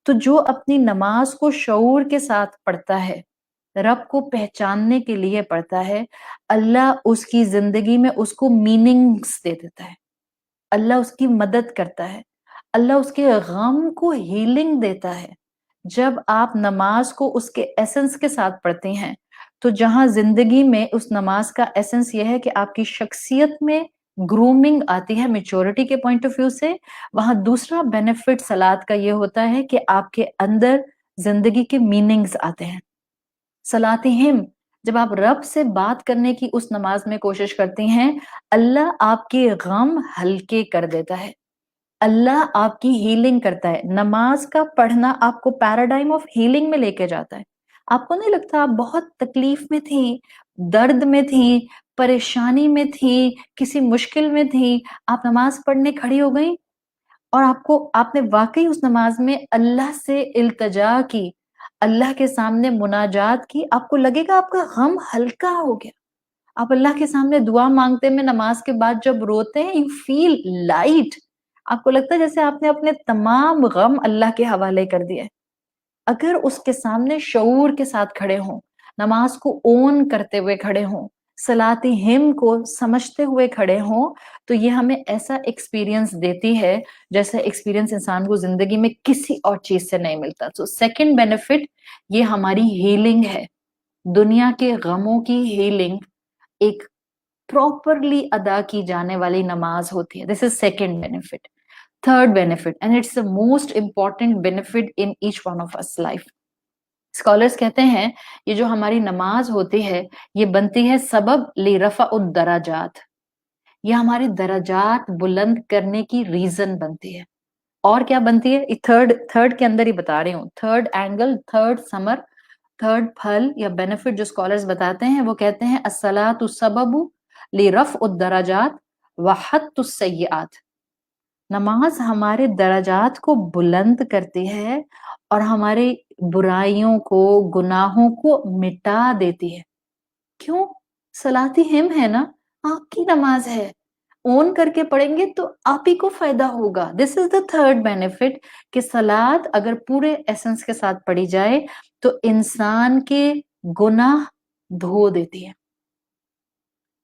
تو جو اپنی نماز کو شعور کے ساتھ پڑھتا ہے، رب کو پہچاننے کے لیے پڑھتا ہے، اللہ اس کی زندگی میں اس کو میننگز دے دیتا ہے، اللہ اس کی مدد کرتا ہے، اللہ اس کے غم کو ہیلنگ دیتا ہے. جب آپ نماز کو اس کے ایسنس کے ساتھ پڑھتے ہیں تو جہاں زندگی میں اس نماز کا ایسنس یہ ہے کہ آپ کی شخصیت میں گرومنگ آتی ہے میچورٹی کے پوائنٹ آف ویو سے، وہاں دوسرا بینیفٹ صلاۃ کا یہ ہوتا ہے کہ آپ کے اندر زندگی کے میننگز آتے ہیں. صلاۃ ہم جب آپ رب سے بات کرنے کی اس نماز میں کوشش کرتی ہیں، اللہ آپ کے غم ہلکے کر دیتا ہے، اللہ آپ کی ہیلنگ کرتا ہے. نماز کا پڑھنا آپ کو پیراڈائم آف ہیلنگ میں لے کے جاتا ہے. آپ کو نہیں لگتا آپ بہت تکلیف میں تھیں، درد میں تھیں، پریشانی میں تھیں، کسی مشکل میں تھیں، آپ نماز پڑھنے کھڑی ہو گئیں اور آپ نے واقعی اس نماز میں اللہ سے التجا کی، اللہ کے سامنے مناجات کی، آپ کو لگے گا آپ کا غم ہلکا ہو گیا. آپ اللہ کے سامنے دعا مانگتے میں نماز کے بعد جب روتے ہیں، یو فیل لائٹ. آپ کو لگتا ہے جیسے آپ نے اپنے تمام غم اللہ کے حوالے کر دیے. اگر اس کے سامنے شعور کے ساتھ کھڑے ہوں، نماز کو اون کرتے ہوئے کھڑے ہوں، صلاۃ ہم کو سمجھتے ہوئے کھڑے ہوں، تو یہ ہمیں ایسا ایکسپیرینس دیتی ہے جیسا ایکسپیرینس انسان کو زندگی میں کسی اور چیز سے نہیں ملتا. تو سیکنڈ بینیفٹ یہ ہماری ہیلنگ ہے. دنیا کے غموں کی ہیلنگ ایک پراپرلی ادا کی جانے والی نماز ہوتی ہے. This is second benefit. Third benefit, and it's the most important benefit in each one of us life. اسکالرز کہتے ہیں یہ جو ہماری نماز ہوتی ہے یہ بنتی ہے سبب لرفع الدرجات، یہ ہمارے درجات بلند کرنے کی ریزن بنتی ہے. اور کیا بنتی ہے؟ تھرڈ کے اندر ہی بتا رہی ہوں، تھرڈ اینگل، تھرڈ سمر تھرڈ پھل یا بینیفٹ جو اسکالرز بتاتے ہیں وہ کہتے ہیں الصلاۃ سبب لرفع الدرجات وحط السیئات. نماز ہمارے درجات کو بلند کرتی ہے اور ہماری برائیوں کو گناہوں کو مٹا دیتی ہے. کیوں؟ صلاۃ ہم ہے نا، آپ کی نماز ہے، اون کر کے پڑھیں گے تو آپ ہی کو فائدہ ہوگا. دس از دا تھرڈ بینیفٹ کہ صلاۃ اگر پورے ایسنس کے ساتھ پڑھی جائے تو انسان کے گناہ دھو دیتی ہے.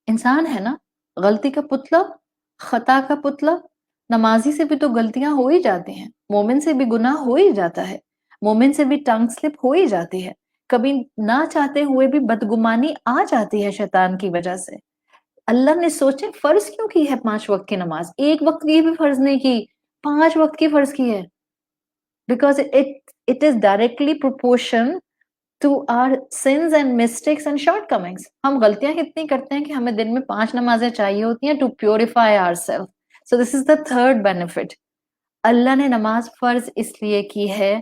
انسان ہے نا، غلطی کا پتلا، خطا کا پتلا. نمازی سے بھی تو غلطیاں ہو ہی جاتی ہیں، مومن سے بھی گناہ ہو ہی جاتا ہے، مومن سے بھی ٹنگ سلپ ہو ہی جاتی ہے، کبھی نہ چاہتے ہوئے بھی بدگمانی آ جاتی ہے شیطان کی وجہ سے. اللہ نے سوچے فرض کیوں کی ہے 5 وقت کی نماز؟ ایک وقت کی بھی فرض نہیں کی، 5 وقت کی فرض کی ہے. Because it is directly proportion to our sins and mistakes and shortcomings. ہم غلطیاں اتنی کرتے ہیں کہ ہمیں دن میں 5 نمازیں چاہیے ہوتی ہیں to purify ourselves. So this is the third benefit. اللہ نے نماز فرض اس لیے کی ہے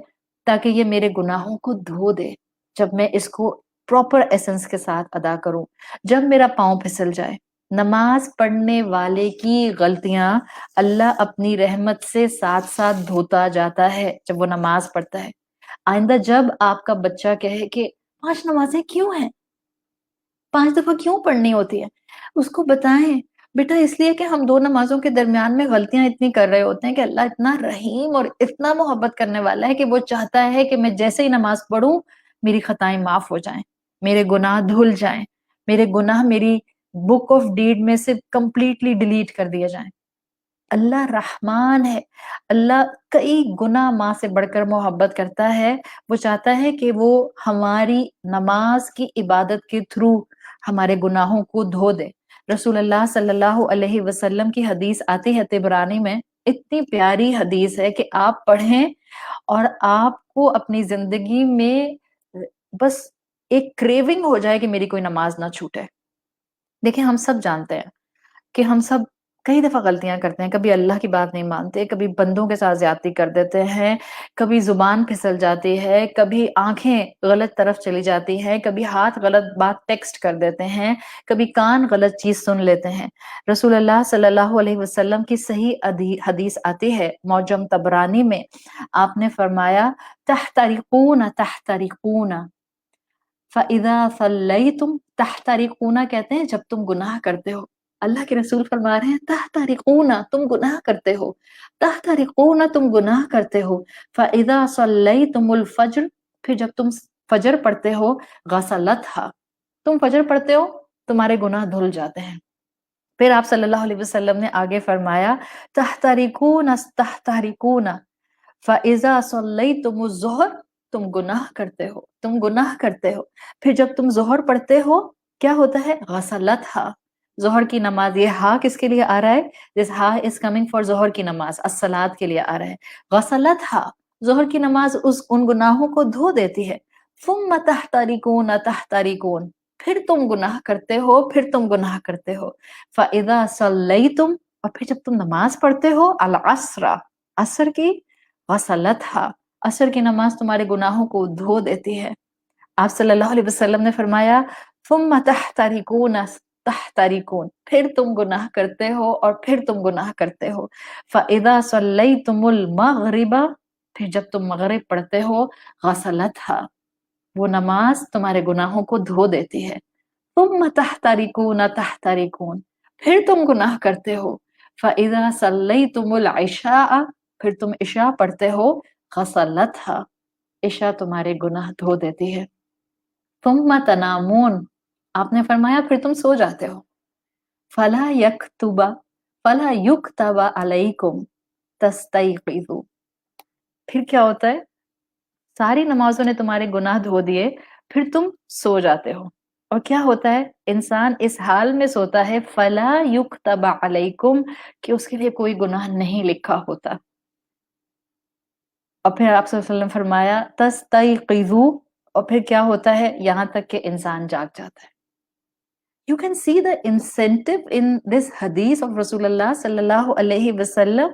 تاکہ یہ میرے گناہوں کو دھو دے جب میں اس کو پراپر ایسنس کے ساتھ ادا کروں. جب میرا پاؤں پھسل جائے، نماز پڑھنے والے کی غلطیاں اللہ اپنی رحمت سے ساتھ ساتھ دھوتا جاتا ہے جب وہ نماز پڑھتا ہے. آئندہ جب آپ کا بچہ کہے کہ 5 نمازیں کیوں ہیں، 5 دفعہ کیوں پڑھنی ہوتی ہے، اس کو بتائیں بیٹا اس لیے کہ ہم 2 نمازوں کے درمیان میں غلطیاں اتنی کر رہے ہوتے ہیں کہ اللہ اتنا رحیم اور اتنا محبت کرنے والا ہے کہ وہ چاہتا ہے کہ میں جیسے ہی نماز پڑھوں میری خطائیں معاف ہو جائیں، میرے گناہ دھل جائیں، میرے گناہ میری بک آف ڈیڈ میں سے کمپلیٹلی ڈیلیٹ کر دیے جائیں. اللہ رحمان ہے، اللہ کئی گنا ماں سے بڑھ کر محبت کرتا ہے. وہ چاہتا ہے کہ وہ ہماری نماز کی عبادت کے تھرو ہمارے گناہوں کو دھو دے. رسول اللہ صلی اللہ علیہ وسلم کی حدیث آتی ہے طبرانی میں، اتنی پیاری حدیث ہے کہ آپ پڑھیں اور آپ کو اپنی زندگی میں بس ایک کریونگ ہو جائے کہ میری کوئی نماز نہ چھوٹے. دیکھیں ہم سب جانتے ہیں کہ ہم سب کئی دفعہ غلطیاں کرتے ہیں، کبھی اللہ کی بات نہیں مانتے، کبھی بندوں کے ساتھ زیادتی کر دیتے ہیں، کبھی زبان پھسل جاتی ہے، کبھی آنکھیں غلط طرف چلی جاتی ہیں، کبھی ہاتھ غلط بات ٹیکسٹ کر دیتے ہیں، کبھی کان غلط چیز سن لیتے ہیں. رسول اللہ صلی اللہ علیہ وسلم کی صحیح حدیث آتی ہے معجم طبرانی میں، آپ نے فرمایا تحترقون تحترقون فَإِذَا صَلَّيْتُمْ تَحْتَرِقُونَ کہتے ہیں جب تم گناہ کرتے ہو. اللہ کے رسول فرما رہے ہیں تحترقون تم گناہ کرتے ہو، تحترقون تم گناہ کرتے ہو. فَإِذَا صَلَّيْتُمُ الْفَجْرَ پھر جب تم فجر پڑھتے ہو، غسلتھا تم فجر پڑھتے ہو تمہارے گناہ دھل جاتے ہیں. پھر آپ صلی اللہ علیہ وسلم نے آگے فرمایا تحترقون تحترقون فَإِذَا صَلَّيْتُمُ الظُّهْرَ تم گناہ کرتے ہو، تم گناہ کرتے ہو. پھر جب تم ظہر پڑھتے ہو کیا ہوتا ہے؟ غسلتھا ظہر کی نماز. یہ ہا کس کے لیے آ رہا ہے؟ دس ہا از کمنگ فار ظہر کی نماز، الصلاۃ کے لیے آ رہا ہے. غسلتھا ظہر کی نماز ان گناہوں کو دھو دیتی ہے. ثم تحترقون تحترقون پھر تم گناہ کرتے ہو، پھر تم گناہ کرتے ہو. فَإِذَا صَلَّيْتُمْ اور پھر جب تم نماز پڑھتے ہو العصر عصر کی، غسلتھا عصر کی نماز تمہارے گناہوں کو دھو دیتی ہے. آپ صلی اللہ علیہ وسلم نے فرمایا ثم تحترقون تحترقون پھر تم گناہ کرتے ہو اور پھر تم گناہ کرتے ہو. فَإِذَا صَلَّيْتُمُ الْمَغْرِبَ پھر جب تم مغرب پڑھتے ہو غسلتھا وہ نماز تمہارے گناہوں کو دھو دیتی ہے. ثم تحترقون تحترقون پھر تم گناہ کرتے ہو. فَإِذَا صَلَّيْتُمُ الْعِشَاءَ پھر تم عشاء پڑھتے ہو غسلتھا عشاء تمہارے گناہ دھو دیتی ہے. ثم تنامون آپ نے فرمایا پھر تم سو جاتے ہو. فلا یکتب علیکم تستیقظوا پھر کیا ہوتا ہے؟ ساری نمازوں نے تمہارے گناہ دھو دیے، پھر تم سو جاتے ہو. اور کیا ہوتا ہے؟ انسان اس حال میں سوتا ہے فلا یکتب علیکم کہ اس کے لیے کوئی گناہ نہیں لکھا ہوتا. اور پھر آپ صلی اللہ علیہ وسلم فرمایا تستیقظوا اور پھر کیا ہوتا ہے؟ یہاں تک کہ انسان جاگ جاتا ہے. You can see the incentive in this hadith of Rasulullah sallallahu alaihi wasallam.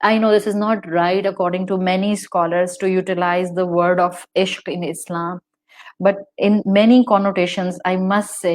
I know this is not right according to many scholars to utilize the word of ishq in Islam, but in many connotations I must say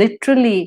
literally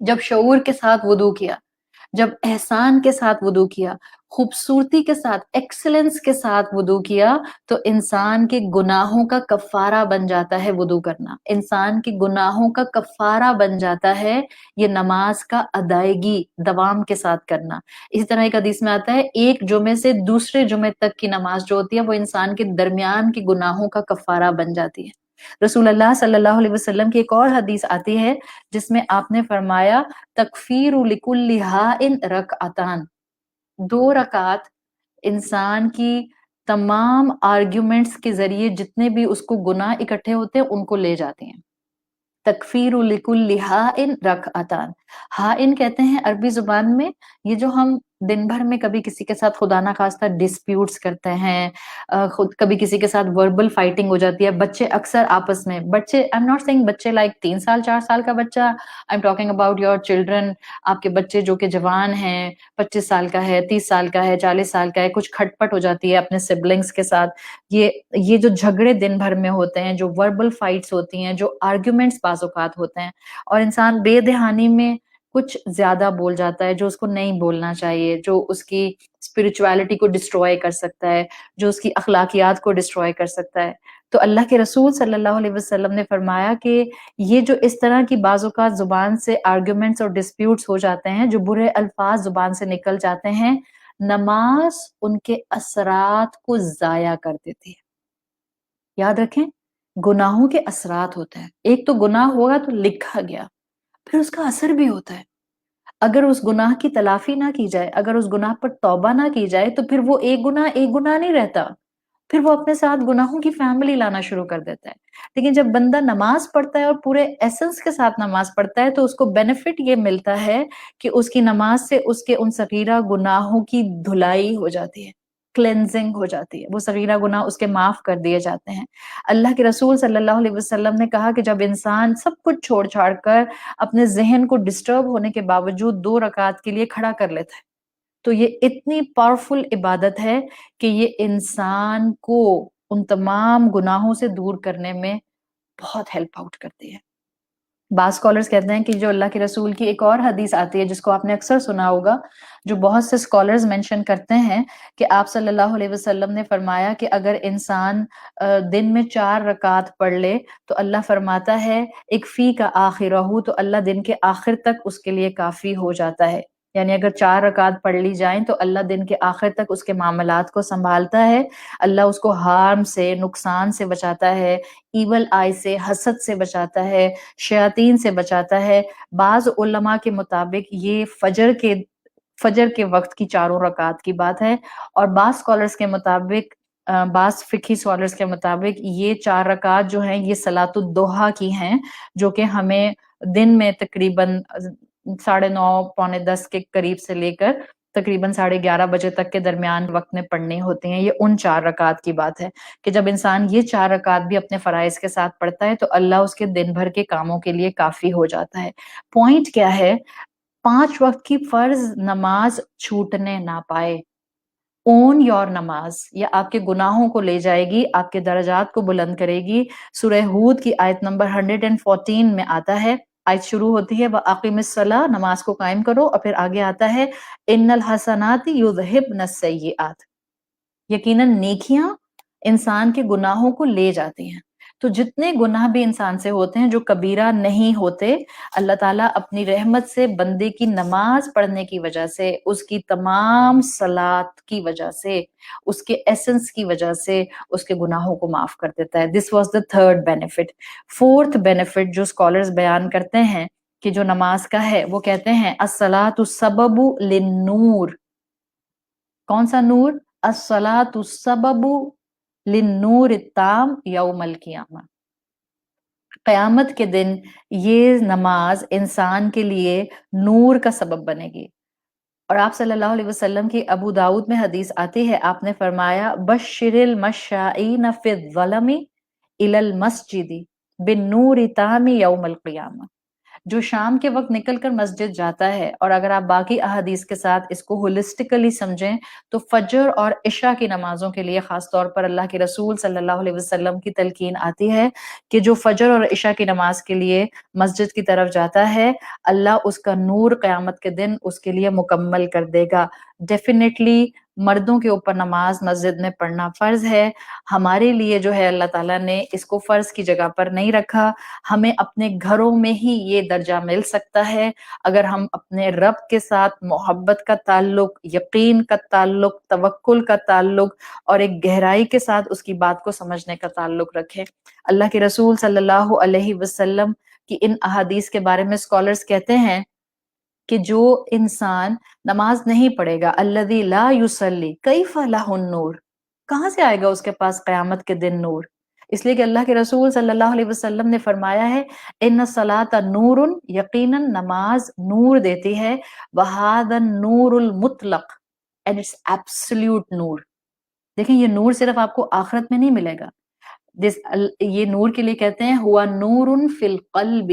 جب شعور کے ساتھ وضو کیا، جب احسان کے ساتھ وضو کیا، خوبصورتی کے ساتھ، ایکسلنس کے ساتھ وضو کیا، تو انسان کے گناہوں کا کفارہ بن جاتا ہے وضو کرنا، انسان کے گناہوں کا کفارہ بن جاتا ہے یہ نماز کا ادائیگی دوام کے ساتھ کرنا۔ اسی طرح ایک حدیث میں آتا ہے ایک جمعے سے دوسرے جمعے تک کی نماز جو ہوتی ہے وہ انسان کے درمیان کے گناہوں کا کفارہ بن جاتی ہے۔ رسول اللہ صلی اللہ علیہ وسلم کی ایک اور حدیث آتی ہے جس میں آپ نے فرمایا تکفیر لکل ہائن رکعتان، 2 رکعت انسان کی تمام آرگیومنٹس کے ذریعے جتنے بھی اس کو گناہ اکٹھے ہوتے ہیں ان کو لے جاتے ہیں۔ تکفیر لکل ہائن رکعتان، ہائن کہتے ہیں عربی زبان میں یہ جو ہم دن بھر میں کبھی کسی کے ساتھ خدا نہ خواستہ ڈسپیوٹس کرتے ہیں، خود کبھی کسی کے ساتھ وربل فائٹنگ ہو جاتی ہے، بچے اکثر آپس میں، بچے آئی ایم ناٹ سیئنگ بچے لائک 3 سال 4 سال کا بچہ، I am talking about your children, آپ کے بچے جو کہ جوان ہیں، 25 سال کا ہے، 30 سال کا ہے، 40 سال کا ہے، کچھ کھٹ پٹ ہو جاتی ہے اپنے سبلنگس کے ساتھ، یہ جو جھگڑے دن بھر میں ہوتے ہیں، جو وربل فائٹس ہوتی ہیں، جو آرگیومنٹس بعض اوقات ہوتے ہیں، اور انسان بے دہانی میں کچھ زیادہ بول جاتا ہے جو اس کو نہیں بولنا چاہیے، جو اس کی اسپرچویلٹی کو ڈسٹروائے کر سکتا ہے، جو اس کی اخلاقیات کو ڈسٹروائے کر سکتا ہے۔ تو اللہ کے رسول صلی اللہ علیہ وسلم نے فرمایا کہ یہ جو اس طرح کی بعض اوقات زبان سے آرگیومنٹس اور ڈسپیوٹس ہو جاتے ہیں، جو برے الفاظ زبان سے نکل جاتے ہیں، نماز ان کے اثرات کو ضائع کر دیتی ہے۔ یاد رکھیں گناہوں کے اثرات ہوتے ہیں، ایک تو گناہ ہوگا تو لکھا گیا، پھر اس کا اثر بھی ہوتا ہے۔ اگر اس گناہ کی تلافی نہ کی جائے، اگر اس گناہ پر توبہ نہ کی جائے تو پھر وہ ایک گناہ نہیں رہتا، پھر وہ اپنے ساتھ گناہوں کی فیملی لانا شروع کر دیتا ہے۔ لیکن جب بندہ نماز پڑھتا ہے اور پورے ایسنس کے ساتھ نماز پڑھتا ہے تو اس کو بینیفٹ یہ ملتا ہے کہ اس کی نماز سے اس کے ان صغیرہ گناہوں کی دھلائی ہو جاتی ہے، کلینزنگ ہو جاتی ہے، وہ صغیرہ گناہ اس کے معاف کر دیے جاتے ہیں۔ اللہ کے رسول صلی اللہ علیہ وسلم نے کہا کہ جب انسان سب کچھ چھوڑ چھاڑ کر اپنے ذہن کو ڈسٹرب ہونے کے باوجود 2 رکعت کے لیے کھڑا کر لیتا ہے تو یہ اتنی پاورفل عبادت ہے کہ یہ انسان کو ان تمام گناہوں سے دور کرنے میں بہت ہیلپ آؤٹ کرتی ہے۔ بعض اسکالرس کہتے ہیں کہ جو اللہ کے رسول کی ایک اور حدیث آتی ہے جس کو آپ نے اکثر سنا ہوگا، جو بہت سے اسکالرز مینشن کرتے ہیں کہ آپ صلی اللہ علیہ وسلم نے فرمایا کہ اگر انسان دن میں 4 رکعت پڑھ لے تو اللہ فرماتا ہے ایک فی کا آخرہ، تو اللہ دن کے آخر تک اس کے لیے کافی ہو جاتا ہے۔ یعنی اگر 4 رکعت پڑھ لی جائیں تو اللہ دن کے آخر تک اس کے معاملات کو سنبھالتا ہے، اللہ اس کو ہارم سے، نقصان سے بچاتا ہے، ایول آئی سے، حسد سے بچاتا ہے، شیاطین سے بچاتا ہے۔ بعض علماء کے مطابق یہ فجر کے وقت کی 4 رکعت کی بات ہے، اور بعض اسکالرس کے مطابق، بعض فقہی اسکالرس کے مطابق یہ 4 رکعت جو ہیں یہ صلاۃ الضحیٰ کی ہیں، جو کہ ہمیں دن میں تقریباً 9:30 پونے 10 کے قریب سے لے کر تقریباً 11:30 بجے تک کے درمیان وقت میں پڑھنی ہوتی ہیں۔ یہ ان 4 رکعت کی بات ہے کہ جب انسان یہ 4 رکعت بھی اپنے فرائض کے ساتھ پڑھتا ہے تو اللہ اس کے دن بھر کے کاموں کے لیے کافی ہو جاتا ہے۔ پوائنٹ کیا ہے؟ 5 وقت کی فرض نماز چھوٹنے نہ پائے۔ اون یور نماز، یہ آپ کے گناہوں کو لے جائے گی، آپ کے درجات کو بلند کرے گی۔ سورہ ہود کی آیت نمبر 114 میں آتا ہے، آیت شروع ہوتی ہے وَأَقِمِ الصَّلَاةَ، نماز کو قائم کرو، اور پھر آگے آتا ہے إِنَّ الْحَسَنَاتِ يُذْهِبْنَ السَّيِّئَاتِ، یقیناً نیکیاں انسان کے گناہوں کو لے جاتی ہیں۔ تو جتنے گناہ بھی انسان سے ہوتے ہیں جو کبیرہ نہیں ہوتے، اللہ تعالیٰ اپنی رحمت سے بندے کی نماز پڑھنے کی وجہ سے، اس کی تمام صلات کی وجہ سے، اس کے ایسنس کی وجہ سے اس کے گناہوں کو معاف کر دیتا ہے۔ This was the third benefit. Fourth benefit جو اسکالرز بیان کرتے ہیں کہ جو نماز کا ہے، وہ کہتے ہیں الصلاۃ سبب للنور۔ کون سا نور؟ الصلاۃ سبب للنور التام یوم القیامہ۔ قیامت کے دن یہ نماز انسان کے لیے نور کا سبب بنے گی۔ اور آپ صلی اللہ علیہ وسلم کی ابو داؤد میں حدیث آتی ہے، آپ نے فرمایا بشر المشائین فی الظلم الی المسجد بالنور تام یوم القیامہ، جو شام کے وقت نکل کر مسجد جاتا ہے، اور اگر آپ باقی احادیث کے ساتھ اس کو ہولسٹیکلی سمجھیں تو فجر اور عشاء کی نمازوں کے لیے خاص طور پر اللہ کے رسول صلی اللہ علیہ وسلم کی تلقین آتی ہے کہ جو فجر اور عشاء کی نماز کے لیے مسجد کی طرف جاتا ہے، اللہ اس کا نور قیامت کے دن اس کے لیے مکمل کر دے گا۔ ڈیفینیٹلی مردوں کے اوپر نماز مسجد میں پڑھنا فرض ہے، ہمارے لیے جو ہے اللہ تعالیٰ نے اس کو فرض کی جگہ پر نہیں رکھا، ہمیں اپنے گھروں میں ہی یہ درجہ مل سکتا ہے اگر ہم اپنے رب کے ساتھ محبت کا تعلق، یقین کا تعلق، توکل کا تعلق اور ایک گہرائی کے ساتھ اس کی بات کو سمجھنے کا تعلق رکھیں۔ اللہ کے رسول صلی اللہ علیہ وسلم کی ان احادیث کے بارے میں اسکالرز کہتے ہیں کہ جو انسان نماز نہیں پڑھے گا، الذی لا یصلی کیف لہ النور، کہاں سے آئے گا اس کے پاس قیامت کے دن نور؟ اس لیے کہ اللہ کے رسول صلی اللہ علیہ وسلم نے فرمایا ہے ان الصلاۃ نور، یقیناً نماز نور دیتی ہے، وہذا النور المطلق اینڈ اٹس ایبسلیوٹ نور۔ دیکھیں یہ نور صرف آپ کو آخرت میں نہیں ملے گا، یہ نور کے لیے کہتے ہیں ہوا نور فی القلب،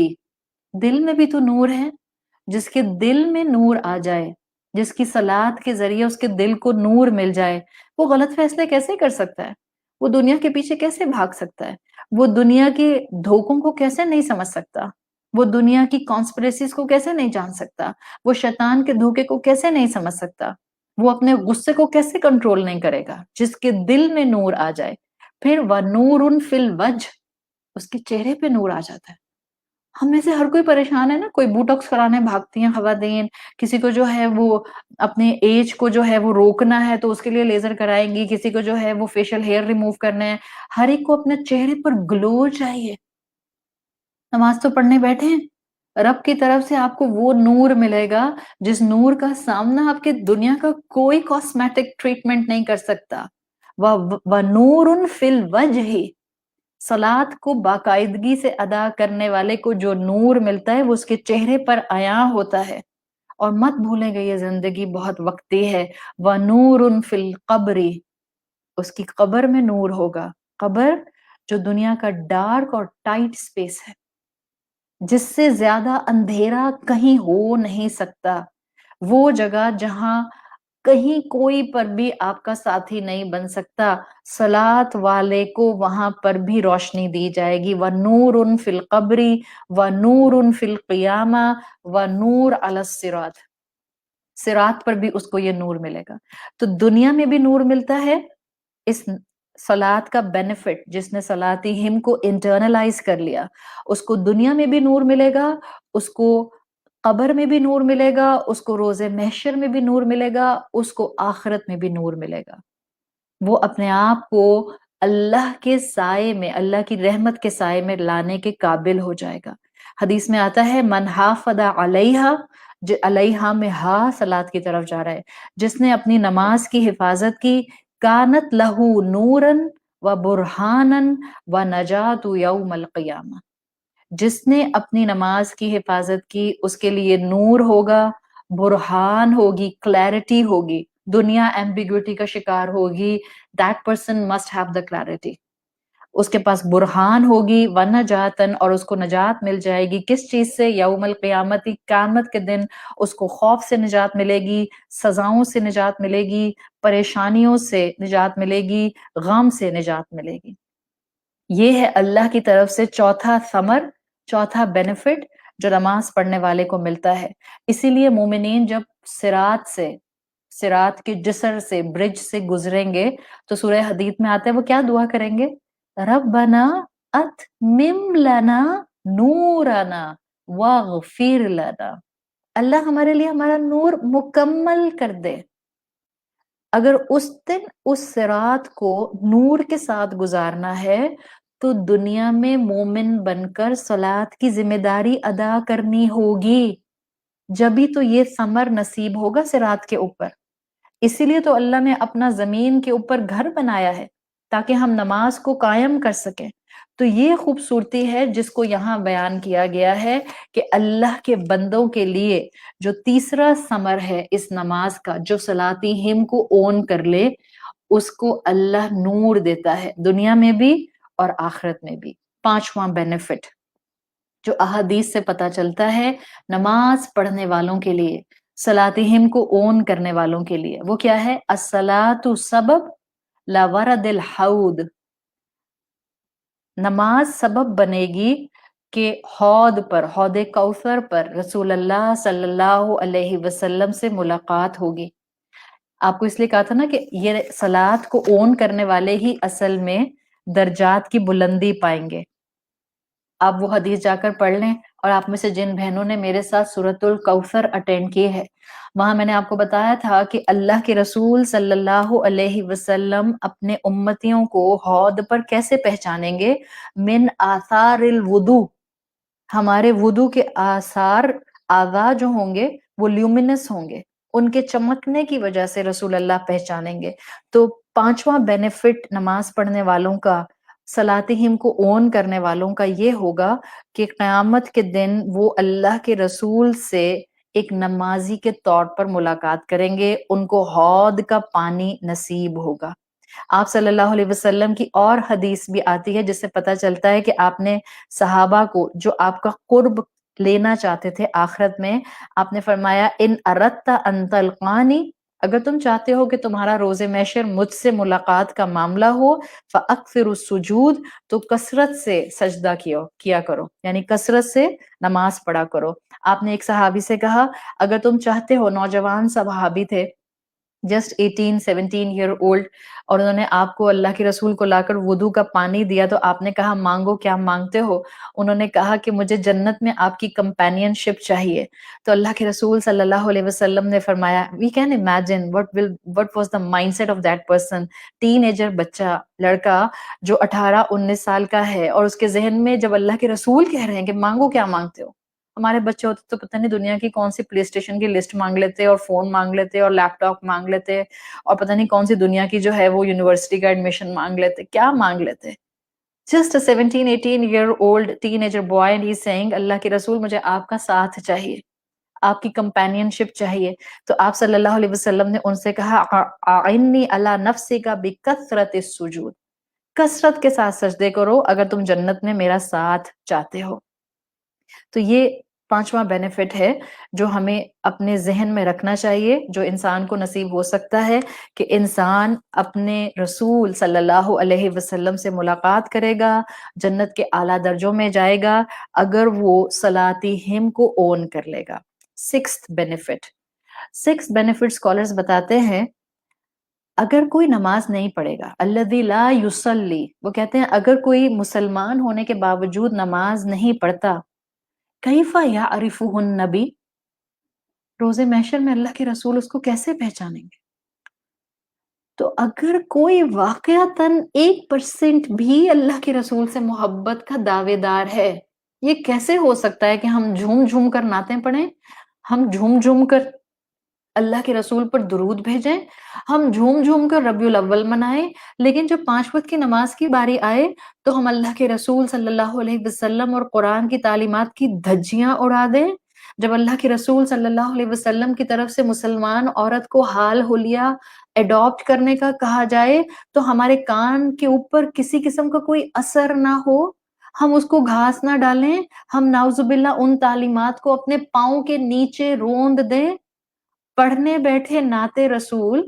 دل میں بھی تو نور ہے، جس کے دل میں نور آ جائے، جس کی صلات کے ذریعے اس کے دل کو نور مل جائے، وہ غلط فیصلے کیسے کر سکتا ہے؟ وہ دنیا کے پیچھے کیسے بھاگ سکتا ہے؟ وہ دنیا کے دھوکوں کو کیسے نہیں سمجھ سکتا؟ وہ دنیا کی کانسپریسیز کو کیسے نہیں جان سکتا؟ وہ شیطان کے دھوکے کو کیسے نہیں سمجھ سکتا؟ وہ اپنے غصے کو کیسے کنٹرول نہیں کرے گا؟ جس کے دل میں نور آ جائے۔ پھر وَنُورٌ فِي الْوَجْهِ، اس کے چہرے پہ نور آ جاتا ہے۔ ہم میں سے ہر کوئی پریشان ہے نا، کوئی بوٹاکس کرانے بھاگتی ہیں خواتین، کسی کو جو ہے وہ اپنے ایج کو جو ہے وہ روکنا ہے تو اس کے لیے لیزر کرائیں گی، کسی کو جو ہے وہ فیشل ہیئر ریموو کرنا ہے، ہر ایک کو اپنے چہرے پر گلو چاہیے۔ نماز تو پڑھنے بیٹھے ہیں، رب کی طرف سے آپ کو وہ نور ملے گا جس نور کا سامنا آپ کے دنیا کا کوئی کاسمیٹک ٹریٹمنٹ نہیں کر سکتا۔ وَنُورٌ فِي الْوَجْهِ، صلات کو باقاعدگی سے ادا کرنے والے کو جو نور ملتا ہے وہ اس کے چہرے پر عیاں ہوتا ہے۔ اور مت بھولیں گے یہ زندگی بہت وقتی ہے۔ وَنُورٌ فِي الْقَبْرِ، اس کی قبر میں نور ہوگا۔ قبر جو دنیا کا ڈارک اور ٹائٹ سپیس ہے، جس سے زیادہ اندھیرا کہیں ہو نہیں سکتا، وہ جگہ جہاں کہیں کوئی پر بھی آپ کا ساتھی نہیں بن سکتا، صلات والے کو وہاں پر بھی روشنی دی جائے گی۔ وَنُورٌ فِي الْقَبْرِ وَنُورٌ فِي الْقِيَامَةِ وَنُورٌ عَلَى الصِّرَاطِ، صراط پر بھی اس کو یہ نور ملے گا۔ تو دنیا میں بھی نور ملتا ہے، اس صلات کا بینیفٹ جس نے صلاتی ہم کو انٹرنلائز کر لیا، اس کو دنیا میں بھی نور ملے گا، اس کو قبر میں بھی نور ملے گا، اس کو روز محشر میں بھی نور ملے گا، اس کو آخرت میں بھی نور ملے گا۔ وہ اپنے آپ کو اللہ کے سائے میں، اللہ کی رحمت کے سائے میں لانے کے قابل ہو جائے گا۔ حدیث میں آتا ہے من حافظ علیہا، علیہا میں ہا صلات کی طرف جا رہا ہے، جس نے اپنی نماز کی حفاظت کی، کانت لہو نوراً و برہاناً و نجات یوم القیامہ، جس نے اپنی نماز کی حفاظت کی اس کے لیے نور ہوگا، برہان ہوگی، کلیرٹی ہوگی، دنیا ایمبیگوٹی کا شکار ہوگی، that person must have the clarity، اس کے پاس برہان ہوگی، ونجاتن، اور اس کو نجات مل جائے گی، کس چیز سے؟ یوم القیامت، قیامت کے دن اس کو خوف سے نجات ملے گی، سزاؤں سے نجات ملے گی، پریشانیوں سے نجات ملے گی، غم سے نجات ملے گی۔ یہ ہے اللہ کی طرف سے چوتھا ثمر، چوتھا بینیفٹ جو نماز پڑھنے والے کو ملتا ہے۔ اسی لیے مومنین جب صراط کے جسر سے، برج سے گزریں گے تو سورہ حدید میں آتا ہے وہ کیا دعا کریں گے؟ ربنا اتمم لنا نورنا واغفر لنا، اللہ ہمارے لیے ہمارا نور مکمل کر دے۔ اگر اس دن اس صراط کو نور کے ساتھ گزارنا ہے تو دنیا میں مومن بن کر صلات کی ذمہ داری ادا کرنی ہوگی، جبھی تو یہ ثمر نصیب ہوگا صراط کے اوپر۔ اسی لیے تو اللہ نے اپنا زمین کے اوپر گھر بنایا ہے تاکہ ہم نماز کو قائم کر سکیں۔ تو یہ خوبصورتی ہے جس کو یہاں بیان کیا گیا ہے کہ اللہ کے بندوں کے لیے جو تیسرا ثمر ہے اس نماز کا، جو صلاتی ہم کو اون کر لے اس کو اللہ نور دیتا ہے، دنیا میں بھی اور آخرت میں بھی۔ پانچواں بینیفٹ، جو احادیث سے پتہ چلتا ہے نماز پڑھنے والوں کے لیے، صلاتہم کو اون کرنے والوں کے لیے، وہ کیا ہے؟ الصلاۃ سبب لا ورد الحوض، نماز سبب بنے گی کہ حوض پر، حوض کوثر پر رسول اللہ صلی اللہ علیہ وسلم سے ملاقات ہوگی۔ آپ کو اس لیے کہا تھا نا کہ یہ صلات کو اون کرنے والے ہی اصل میں درجات کی بلندی پائیں گے۔ آپ وہ حدیث جا کر پڑھ لیں، اور آپ میں سے جن بہنوں نے میرے ساتھ سورۃ الکوثر اٹینڈ کی ہے، وہاں میں نے آپ کو بتایا تھا کہ اللہ کے رسول صلی اللہ علیہ وسلم اپنے امتیوں کو حوض پر کیسے پہچانیں گے؟ من آثار الوضو، ہمارے وضو کے آثار، اعضاء جو ہوں گے وہ لیومینس ہوں گے، ان کے چمکنے کی وجہ سے رسول اللہ پہچانیں گے۔ تو پانچواں بینیفٹ نماز پڑھنے والوں کا، صلاتہم کو اون کرنے والوں کا یہ ہوگا کہ قیامت کے دن وہ اللہ کے رسول سے ایک نمازی کے طور پر ملاقات کریں گے، ان کو حوض کا پانی نصیب ہوگا۔ آپ صلی اللہ علیہ وسلم کی اور حدیث بھی آتی ہے جس سے پتہ چلتا ہے کہ آپ نے صحابہ کو جو آپ کا قرب لینا چاہتے تھے آخرت میں، آپ نے فرمایا ان اردت ان تلقانی، اگر تم چاہتے ہو کہ تمہارا روز محشر مجھ سے ملاقات کا معاملہ ہو، فاکثر السجود، تو کثرت سے سجدہ کیا کرو، یعنی کثرت سے نماز پڑھا کرو۔ آپ نے ایک صحابی سے کہا اگر تم چاہتے ہو، نوجوان صحابی تھے، جسٹ 18-17 ایئر اولڈ، اور انہوں نے آپ کو، اللہ کے رسول کو لا کر وضو کا پانی دیا، تو آپ نے کہا مانگو، کیا مانگتے ہو؟ انہوں نے کہا کہ مجھے جنت میں آپ کی کمپینین شپ چاہیے۔ تو اللہ کے رسول صلی اللہ علیہ وسلم نے فرمایا we can imagine what was the mindset of that person، teenager بچہ، لڑکا جو 18-19 سال کا ہے، اور اس کے ذہن میں جب اللہ کے رسول کہہ رہے ہیں کہ مانگو، کیا مانگتے ہو؟ ہمارے بچے ہوتے تو پتہ نہیں دنیا کی کون سی پلے اسٹیشن کی لسٹ مانگ لیتے، اور فون مانگ لیتے، اور لیپ ٹاپ مانگ لیتے، اور پتہ نہیں کون سی دنیا کی جو ہے وہ یونیورسٹی کا ایڈمیشن مانگ لیتے، کیا مانگ لیتے۔ Just 17-18 year old teenager boy, and he seeing اللہ کے رسول مجھے آپ کا ساتھ چاہیے، آپ کی کمپینین شپ چاہیے۔ تو آپ صلی اللہ علیہ وسلم نے ان سے کہا اعنی علی نفسک بکثرت السجود، کثرت کے ساتھ سجدے کرو اگر تم جنت میں میرا ساتھ چاہتے ہو۔ تو یہ پانچواں بینیفٹ ہے جو ہمیں اپنے ذہن میں رکھنا چاہیے، جو انسان کو نصیب ہو سکتا ہے کہ انسان اپنے رسول صلی اللہ علیہ وسلم سے ملاقات کرے گا، جنت کے اعلیٰ درجوں میں جائے گا اگر وہ صلاتہم کو اون کر لے گا۔ سکسth بینیفٹ اسکالرز بتاتے ہیں اگر کوئی نماز نہیں پڑھے گا، الذی لا یصلی، وہ کہتے ہیں اگر کوئی مسلمان ہونے کے باوجود نماز نہیں پڑھتا، کیف یعرفہ النبی، روز محشر میں اللہ کے رسول اس کو کیسے پہچانیں گے؟ تو اگر کوئی واقعتاً 1% بھی اللہ کے رسول سے محبت کا دعوے دار ہے، یہ کیسے ہو سکتا ہے کہ ہم جھوم جھوم کر نعتیں پڑھیں، ہم جھوم جھوم کر اللہ کے رسول پر درود بھیجیں، ہم جھوم جھوم کر ربیع الاول منائیں، لیکن جب 5 وقت کی نماز کی باری آئے تو ہم اللہ کے رسول صلی اللہ علیہ وسلم اور قرآن کی تعلیمات کی دھجیاں اڑا دیں؟ جب اللہ کے رسول صلی اللہ علیہ وسلم کی طرف سے مسلمان عورت کو حال حلیہ اڈاپٹ کرنے کا کہا جائے تو ہمارے کان کے اوپر کسی قسم کا کوئی اثر نہ ہو، ہم اس کو گھاس نہ ڈالیں، ہم نعوذ باللہ ان تعلیمات کو اپنے پاؤں کے نیچے روند دیں، پڑھنے بیٹھے نعت رسول،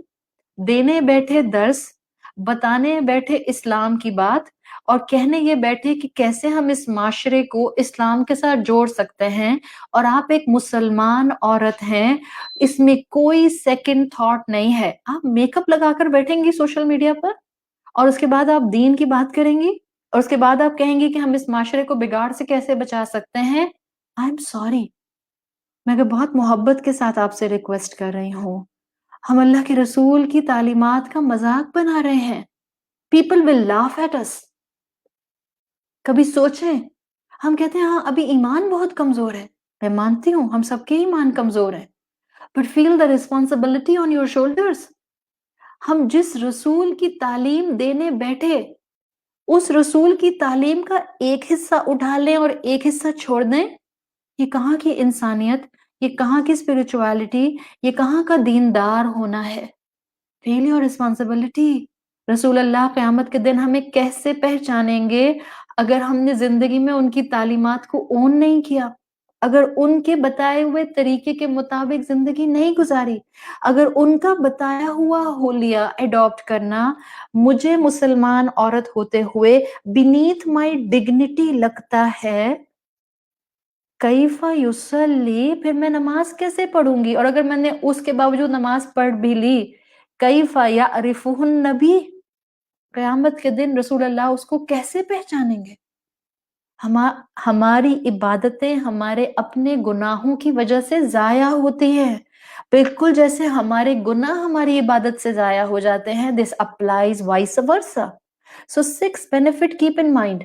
دینے بیٹھے درس، بتانے بیٹھے اسلام کی بات، اور کہنے یہ بیٹھے کہ کیسے ہم اس معاشرے کو اسلام کے ساتھ جوڑ سکتے ہیں، اور آپ ایک مسلمان عورت ہیں، اس میں کوئی سیکنڈ تھاٹ نہیں ہے۔ آپ میک اپ لگا کر بیٹھیں گی سوشل میڈیا پر، اور اس کے بعد آپ دین کی بات کریں گی، اور اس کے بعد آپ کہیں گی کہ ہم اس معاشرے کو بگاڑ سے کیسے بچا سکتے ہیں۔ آئی ایم سوری، میں بہت محبت کے ساتھ آپ سے ریکویسٹ کر رہی ہوں، ہم اللہ کے رسول کی تعلیمات کا مذاق بنا رہے ہیں۔ People will laugh at us۔ کبھی سوچیں، ہم کہتے ہیں ہاں ابھی ایمان بہت کمزور ہے، میں مانتی ہوں ہم سب کے ایمان کمزور ہے، but feel the responsibility on your shoulders۔ ہم جس رسول کی تعلیم دینے بیٹھے، اس رسول کی تعلیم کا ایک حصہ اٹھا لیں اور ایک حصہ چھوڑ دیں، یہ کہاں کی انسانیت، یہ کہاں کی اسپرچویلٹی، یہ کہاں کا دیندار ہونا ہے؟ فیل یور ریسپانسبلٹی۔ رسول اللہ قیامت کے دن ہمیں کیسے پہچانیں گے؟ اگر ہم نے زندگی میں ان کی تعلیمات کو اون نہیں کیا، اگر ان کے بتائے ہوئے طریقے کے مطابق زندگی نہیں گزاری، اگر ان کا بتایا ہوا حلیہ اڈاپٹ کرنا مجھے مسلمان عورت ہوتے ہوئے بینیتھ مائی ڈگنیٹی لگتا ہے، کیف یصلی، پھر میں نماز کیسے پڑھوں گی؟ اور اگر میں نے اس کے باوجود نماز پڑھ بھی لی، کیف یعرفہ النبی، قیامت کے دن رسول اللہ اس کو کیسے پہچانیں گے؟ ہماری عبادتیں ہمارے اپنے گناہوں کی وجہ سے ضائع ہوتی ہیں، بالکل جیسے ہمارے گناہ ہماری عبادت سے ضائع ہو جاتے ہیں. دس applies vice versa. So 6 benefit keep in mind.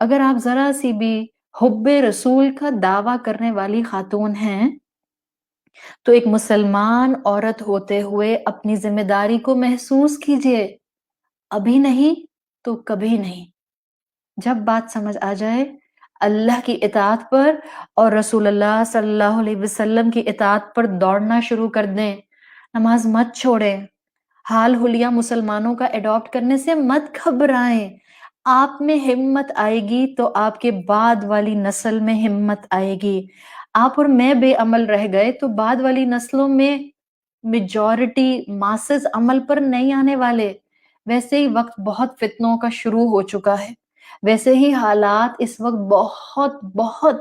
اگر آپ ذرا سی بھی حب رسول کا دعویٰ کرنے والی خاتون ہیں تو ایک مسلمان عورت ہوتے ہوئے اپنی ذمہ داری کو محسوس کیجئے، ابھی نہیں تو کبھی نہیں. جب بات سمجھ آ جائے اللہ کی اطاعت پر اور رسول اللہ صلی اللہ علیہ وسلم کی اطاعت پر دوڑنا شروع کر دیں. نماز مت چھوڑیں، حال حلیہ مسلمانوں کا اڈاپٹ کرنے سے مت گھبرائیں. آپ میں ہمت آئے گی تو آپ کے بعد والی نسل میں ہمت آئے گی. آپ اور میں بے عمل رہ گئے تو بعد والی نسلوں میں میجورٹی ماسز عمل پر نہیں آنے والے. ویسے ہی وقت بہت فتنوں کا شروع ہو چکا ہے، ویسے ہی حالات اس وقت بہت بہت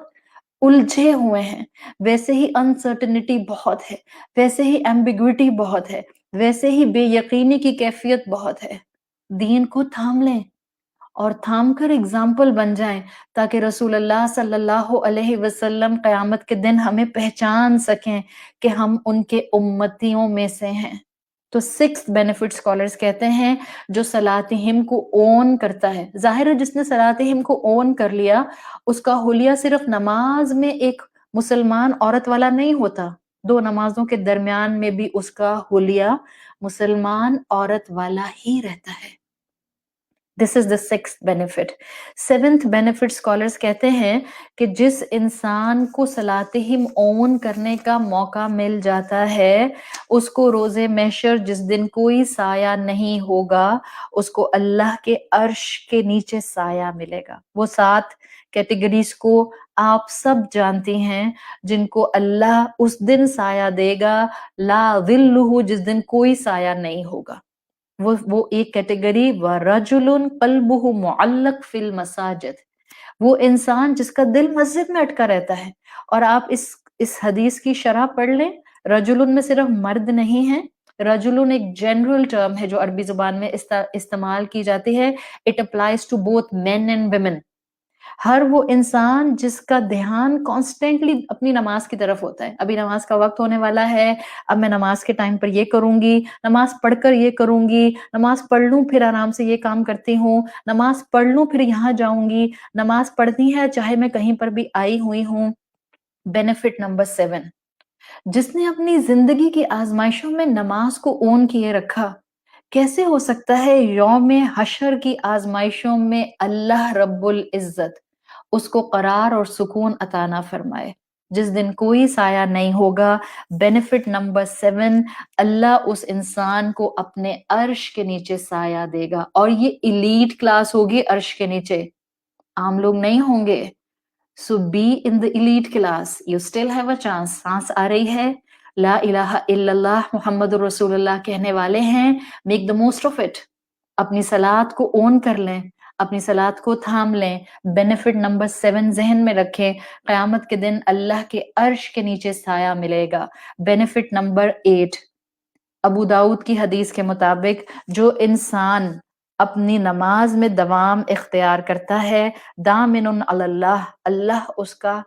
الجھے ہوئے ہیں، ویسے ہی انسرٹنٹی بہت ہے، ویسے ہی ایمبیگوٹی بہت ہے، ویسے ہی بے یقینی کی کیفیت بہت ہے. دین کو تھام لیں اور تھام کر اگزامپل بن جائیں تاکہ رسول اللہ صلی اللہ علیہ وسلم قیامت کے دن ہمیں پہچان سکیں کہ ہم ان کے امتیوں میں سے ہیں. تو 6 benefit scholars کہتے ہیں جو صلاتہم کو اون کرتا ہے. ظاہر ہے جس نے صلاتہم کو اون کر لیا اس کا حلیہ صرف نماز میں ایک مسلمان عورت والا نہیں ہوتا، 2 نمازوں کے درمیان میں بھی اس کا حلیہ مسلمان عورت والا ہی رہتا ہے. This is the 6th benefit. 7th benefit scholars کہتے ہیں کہ جس انسان کو صلاتہم اون کرنے کا موقع مل جاتا ہے اس کو روز محشر جس دن کوئی سایہ نہیں ہوگا اس کو اللہ کے عرش کے نیچے سایہ ملے گا. وہ 7 کیٹیگریز کو آپ سب جانتی ہیں جن کو اللہ اس دن سایہ دے گا، لا ظلہ، جس دن کوئی سایہ نہیں ہوگا. وہ ایک کیٹیگری وَرَجُلٌ قَلْبُهُ مُعَلَّقٌ فِي الْمَسَاجِدِ، وہ انسان جس کا دل مسجد میں اٹکا رہتا ہے. اور آپ اس حدیث کی شرح پڑھ لیں، رجلن میں صرف مرد نہیں ہے، رجلن ایک جنرل ٹرم ہے جو عربی زبان میں استعمال کی جاتی ہے. It applies to both men and women. ہر وہ انسان جس کا دھیان کانسٹینٹلی اپنی نماز کی طرف ہوتا ہے. ابھی نماز کا وقت ہونے والا ہے، اب میں نماز کے ٹائم پر یہ کروں گی، نماز پڑھ کر یہ کروں گی، نماز پڑھ لوں پھر آرام سے یہ کام کرتی ہوں، نماز پڑھ لوں پھر یہاں جاؤں گی، نماز پڑھنی ہے چاہے میں کہیں پر بھی آئی ہوئی ہوں. بینیفٹ نمبر 7، جس نے اپنی زندگی کی آزمائشوں میں نماز کو اون کیے رکھا، کیسے ہو سکتا ہے یوم حشر کی آزمائشوں میں اللہ رب العزت اس کو قرار اور سکون عطا نہ فرمائے جس دن کوئی سایہ نہیں ہوگا. بینیفٹ نمبر 7، اللہ اس انسان کو اپنے عرش کے نیچے سایہ دے گا، اور یہ ایلیٹ کلاس ہوگی عرش کے نیچے، عام لوگ نہیں ہوں گے. So be in the elite class. You still have a chance. سانس آ رہی ہے، لا الہ الا اللہ محمد رسول اللہ کہنے والے ہیں، make the most of it. اپنی صلات کو اون کر لیں، اپنی صلات کو تھام لیں. بینیفٹ نمبر 7 ذہن میں رکھیں، قیامت کے دن اللہ کے عرش کے نیچے سایہ ملے گا. بینیفٹ نمبر 8، ابو داؤد کی حدیث کے مطابق جو انسان اپنی نماز میں دوام اختیار کرتا ہے، دامن علی اللہ، اللہ اس کا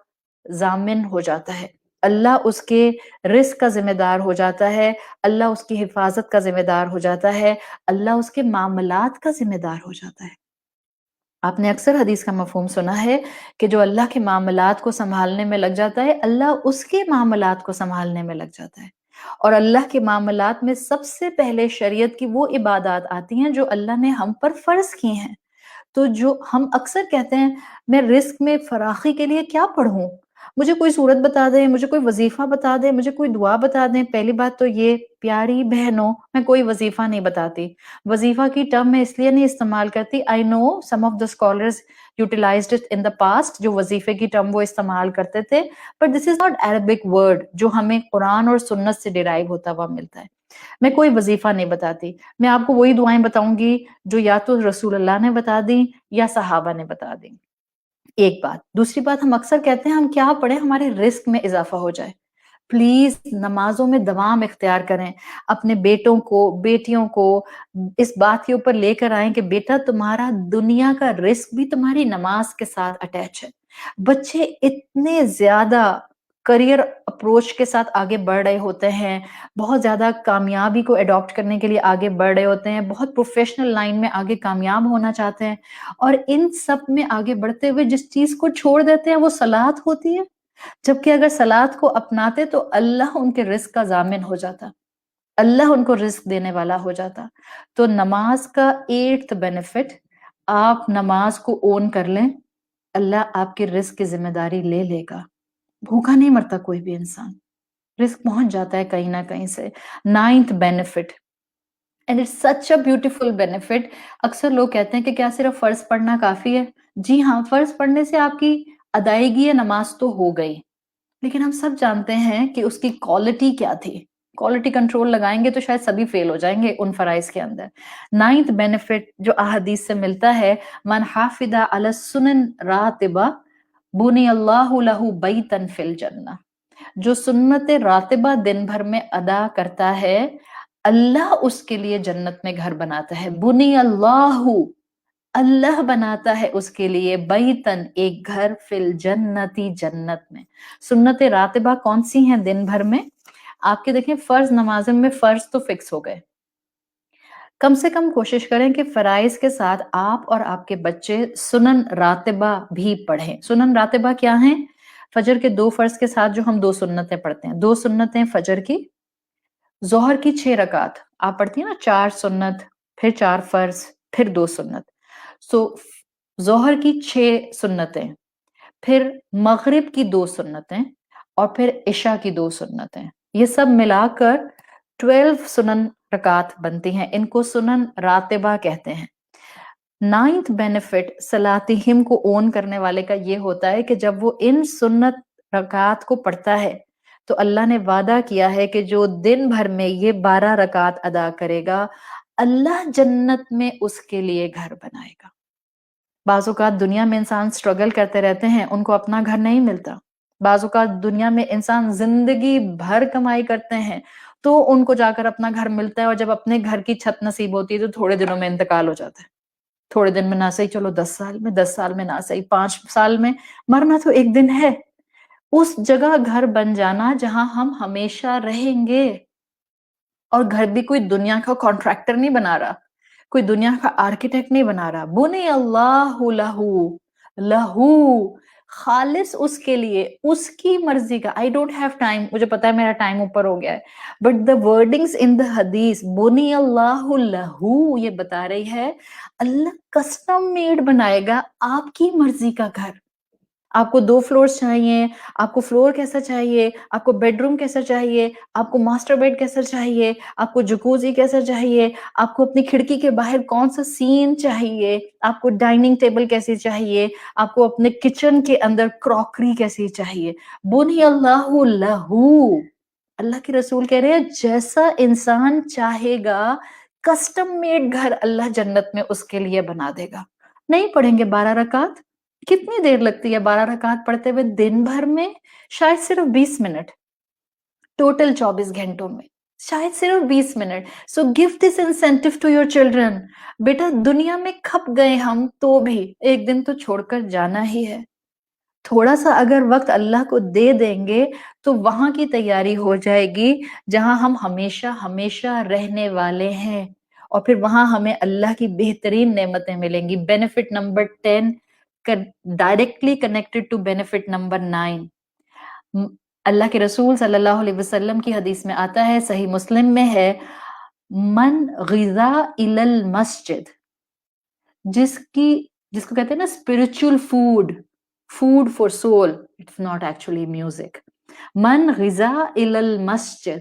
ضامن ہو جاتا ہے، اللہ اس کے رزق کا ذمہ دار ہو جاتا ہے، اللہ اس کی حفاظت کا ذمہ دار ہو جاتا ہے، اللہ اس کے معاملات کا ذمہ دار ہو جاتا ہے. آپ نے اکثر حدیث کا مفہوم سنا ہے کہ جو اللہ کے معاملات کو سنبھالنے میں لگ جاتا ہے اللہ اس کے معاملات کو سنبھالنے میں لگ جاتا ہے. اور اللہ کے معاملات میں سب سے پہلے شریعت کی وہ عبادات آتی ہیں جو اللہ نے ہم پر فرض کی ہیں. تو جو ہم اکثر کہتے ہیں میں رزق میں فراخی کے لیے کیا پڑھوں، مجھے کوئی صورت بتا دیں، مجھے کوئی وظیفہ بتا دیں، مجھے کوئی دعا بتا دیں۔ پہلی بات تو یہ پیاری بہنوں، میں کوئی وظیفہ نہیں بتاتی۔ وظیفہ کی ٹرم میں اس لیے نہیں استعمال کرتی، I know some of the scholars utilized it in the past, جو وظیفے کی ٹرم وہ استعمال کرتے تھے، but this is not Arabic word جو ہمیں قرآن اور سنت سے ڈیرائیو ہوتا ہوا ملتا ہے۔ میں کوئی وظیفہ نہیں بتاتی، میں آپ کو وہی دعائیں بتاؤں گی جو یا تو رسول اللہ نے بتا دیں یا صحابہ نے بتا دیں۔ ایک بات، دوسری بات، ہم اکثر کہتے ہیں ہم کیا پڑھیں ہمارے رزق میں اضافہ ہو جائے۔ پلیز نمازوں میں دوام اختیار کریں، اپنے بیٹوں کو بیٹیوں کو اس بات کے اوپر لے کر آئیں کہ بیٹا تمہارا دنیا کا رزق بھی تمہاری نماز کے ساتھ اٹیچ ہے۔ بچے اتنے زیادہ کریئر اپروچ کے ساتھ آگے بڑھ رہے ہوتے ہیں، بہت زیادہ کامیابی کو اڈاپٹ کرنے کے لیے آگے بڑھ رہے ہوتے ہیں، بہت پروفیشنل لائن میں آگے کامیاب ہونا چاہتے ہیں، اور ان سب میں آگے بڑھتے ہوئے جس چیز کو چھوڑ دیتے ہیں وہ صلاۃ ہوتی ہے، جبکہ اگر صلاۃ کو اپناتے تو اللہ ان کے رزق کا ضامن ہو جاتا، اللہ ان کو رزق دینے والا ہو جاتا۔ تو نماز کا 8th بینیفٹ، آپ نماز کو اون کر لیں، اللہ آپ کے رزق کی ذمہ داری لے لے گا۔ بھوکا نہیں مرتا کوئی بھی انسان، رزق پہنچ جاتا ہے کہیں نہ کہیں سے۔ 9th benefit, and it's such a beautiful benefit. اکثر لوگ کہتے ہیں کہ کیا صرف فرض پڑھنا کافی ہے؟ جی ہاں، فرض پڑھنے سے آپ کی ادائیگی نماز تو ہو گئی، لیکن ہم سب جانتے ہیں کہ اس کی کوالٹی کیا تھی۔ کوالٹی کنٹرول لگائیں گے تو شاید سبھی فیل ہو جائیں گے ان فرائض کے اندر۔ 9th بینیفٹ جو احادیث سے ملتا ہے، من حافظ علی السنن راتبہ بنی اللہ لہ بیتا فی الجنہ، جو سنت راتبہ دن بھر میں ادا کرتا ہے اللہ اس کے لیے جنت میں گھر بناتا ہے۔ بنی اللہ، اللہ بناتا ہے اس کے لیے بیتن، ایک گھر، فی الجنتی، جنت میں۔ سنت راتبہ کون سی ہیں دن بھر میں؟ آپ کے دیکھیں فرض نمازوں میں فرض تو فکس ہو گئے، کم سے کم کوشش کریں کہ فرائض کے ساتھ آپ اور آپ کے بچے سنن راتبہ بھی پڑھیں۔ سنن راتبہ کیا ہیں؟ فجر کے 2 فرض کے ساتھ جو ہم 2 سنتیں پڑھتے ہیں، 2 سنتیں فجر کی، ظہر کی 6 رکعت آپ پڑھتی ہیں نا، 4 سنت، پھر 4 فرض، پھر 2 سنت، سو ظہر کی 6 سنتیں، پھر مغرب کی 2 سنتیں، اور پھر عشاء کی 2 سنتیں، یہ سب ملا کر 12 سنن رکعت بنتی ہیں، ان کو سنن راتبہ کہتے ہیں۔ 9th بینیفٹ صلاتہم کو اون کرنے والے کا یہ ہوتا ہے کہ جب وہ ان سنت رکعت کو پڑھتا ہے تو اللہ نے وعدہ کیا ہے کہ جو دن بھر میں یہ 12 رکعت ادا کرے گا، اللہ جنت میں اس کے لیے گھر بنائے گا۔ بعض اوقات دنیا میں انسان سٹرگل کرتے رہتے ہیں، ان کو اپنا گھر نہیں ملتا۔ بعض اوقات دنیا میں انسان زندگی بھر کمائی کرتے ہیں تو ان کو جا کر اپنا گھر ملتا ہے، اور جب اپنے گھر کی چھت نصیب ہوتی ہے تو تھوڑے دنوں میں انتقال ہو جاتا ہے۔ تھوڑے دن میں نہ صحیح، چلو 10 سال میں، 10 سال میں نہ صحیح، 5 سال میں، مرنا تو ایک دن ہے۔ اس جگہ گھر بن جانا جہاں ہم ہمیشہ رہیں گے، اور گھر بھی کوئی دنیا کا کانٹریکٹر نہیں بنا رہا، کوئی دنیا کا آرکیٹیکٹ نہیں بنا رہا، بنی اللہ لہو، لہو، خالص اس کے لیے، اس کی مرضی کا۔ آئی ڈونٹ ہیو ٹائم، مجھے پتا ہے میرا ٹائم اوپر ہو گیا ہے، بٹ دا ورڈنگز ان دا حدیث، بنی اللہ لہو، یہ بتا رہی ہے اللہ کسٹم میڈ بنائے گا آپ کی مرضی کا گھر۔ آپ کو 2 فلورز چاہیے، آپ کو فلور کیسا چاہیے، آپ کو بیڈ روم کیسا چاہیے، آپ کو ماسٹر بیڈ کیسا چاہیے، آپ کو جکوزی کیسا چاہیے، آپ کو اپنی کھڑکی کے باہر کون سا سین چاہیے، آپ کو ڈائننگ ٹیبل کیسی چاہیے، آپ کو اپنے کچن کے اندر کراکری کیسی چاہیے، بنی اللہ لہو، اللہ کے رسول کہہ رہے ہیں جیسا انسان چاہے گا کسٹم میڈ گھر اللہ جنت میں اس کے لیے بنا دے گا۔ نہیں پڑھیں گے 12 رکعت؟ کتنی دیر لگتی ہے 12 رکعت پڑھتے ہوئے دن بھر میں؟ شاید صرف 20 منٹ، ٹوٹل 24 گھنٹوں میں شاید صرف 20 منٹ۔ So give this incentive to your children, بیٹا دنیا میں کھپ گئے ہم تو بھی ایک دن تو چھوڑ کر جانا ہی ہے، تھوڑا سا اگر وقت اللہ کو دے دیں گے تو وہاں کی تیاری ہو جائے گی جہاں ہم ہمیشہ ہمیشہ رہنے والے ہیں، اور پھر وہاں ہمیں اللہ کی بہترین نعمتیں ملیں گی۔ Benefit number 10 directly connected to benefit number 9۔ اللہ کے رسول صلی اللہ علیہ وسلم کی حدیث میں آتا ہے، صحیح مسلم میں ہے، من غذا الی المسجد، جس کو کہتے ہیں نا spiritual food, food for soul, it's not actually music. Man ghiza ilal masjid,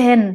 10,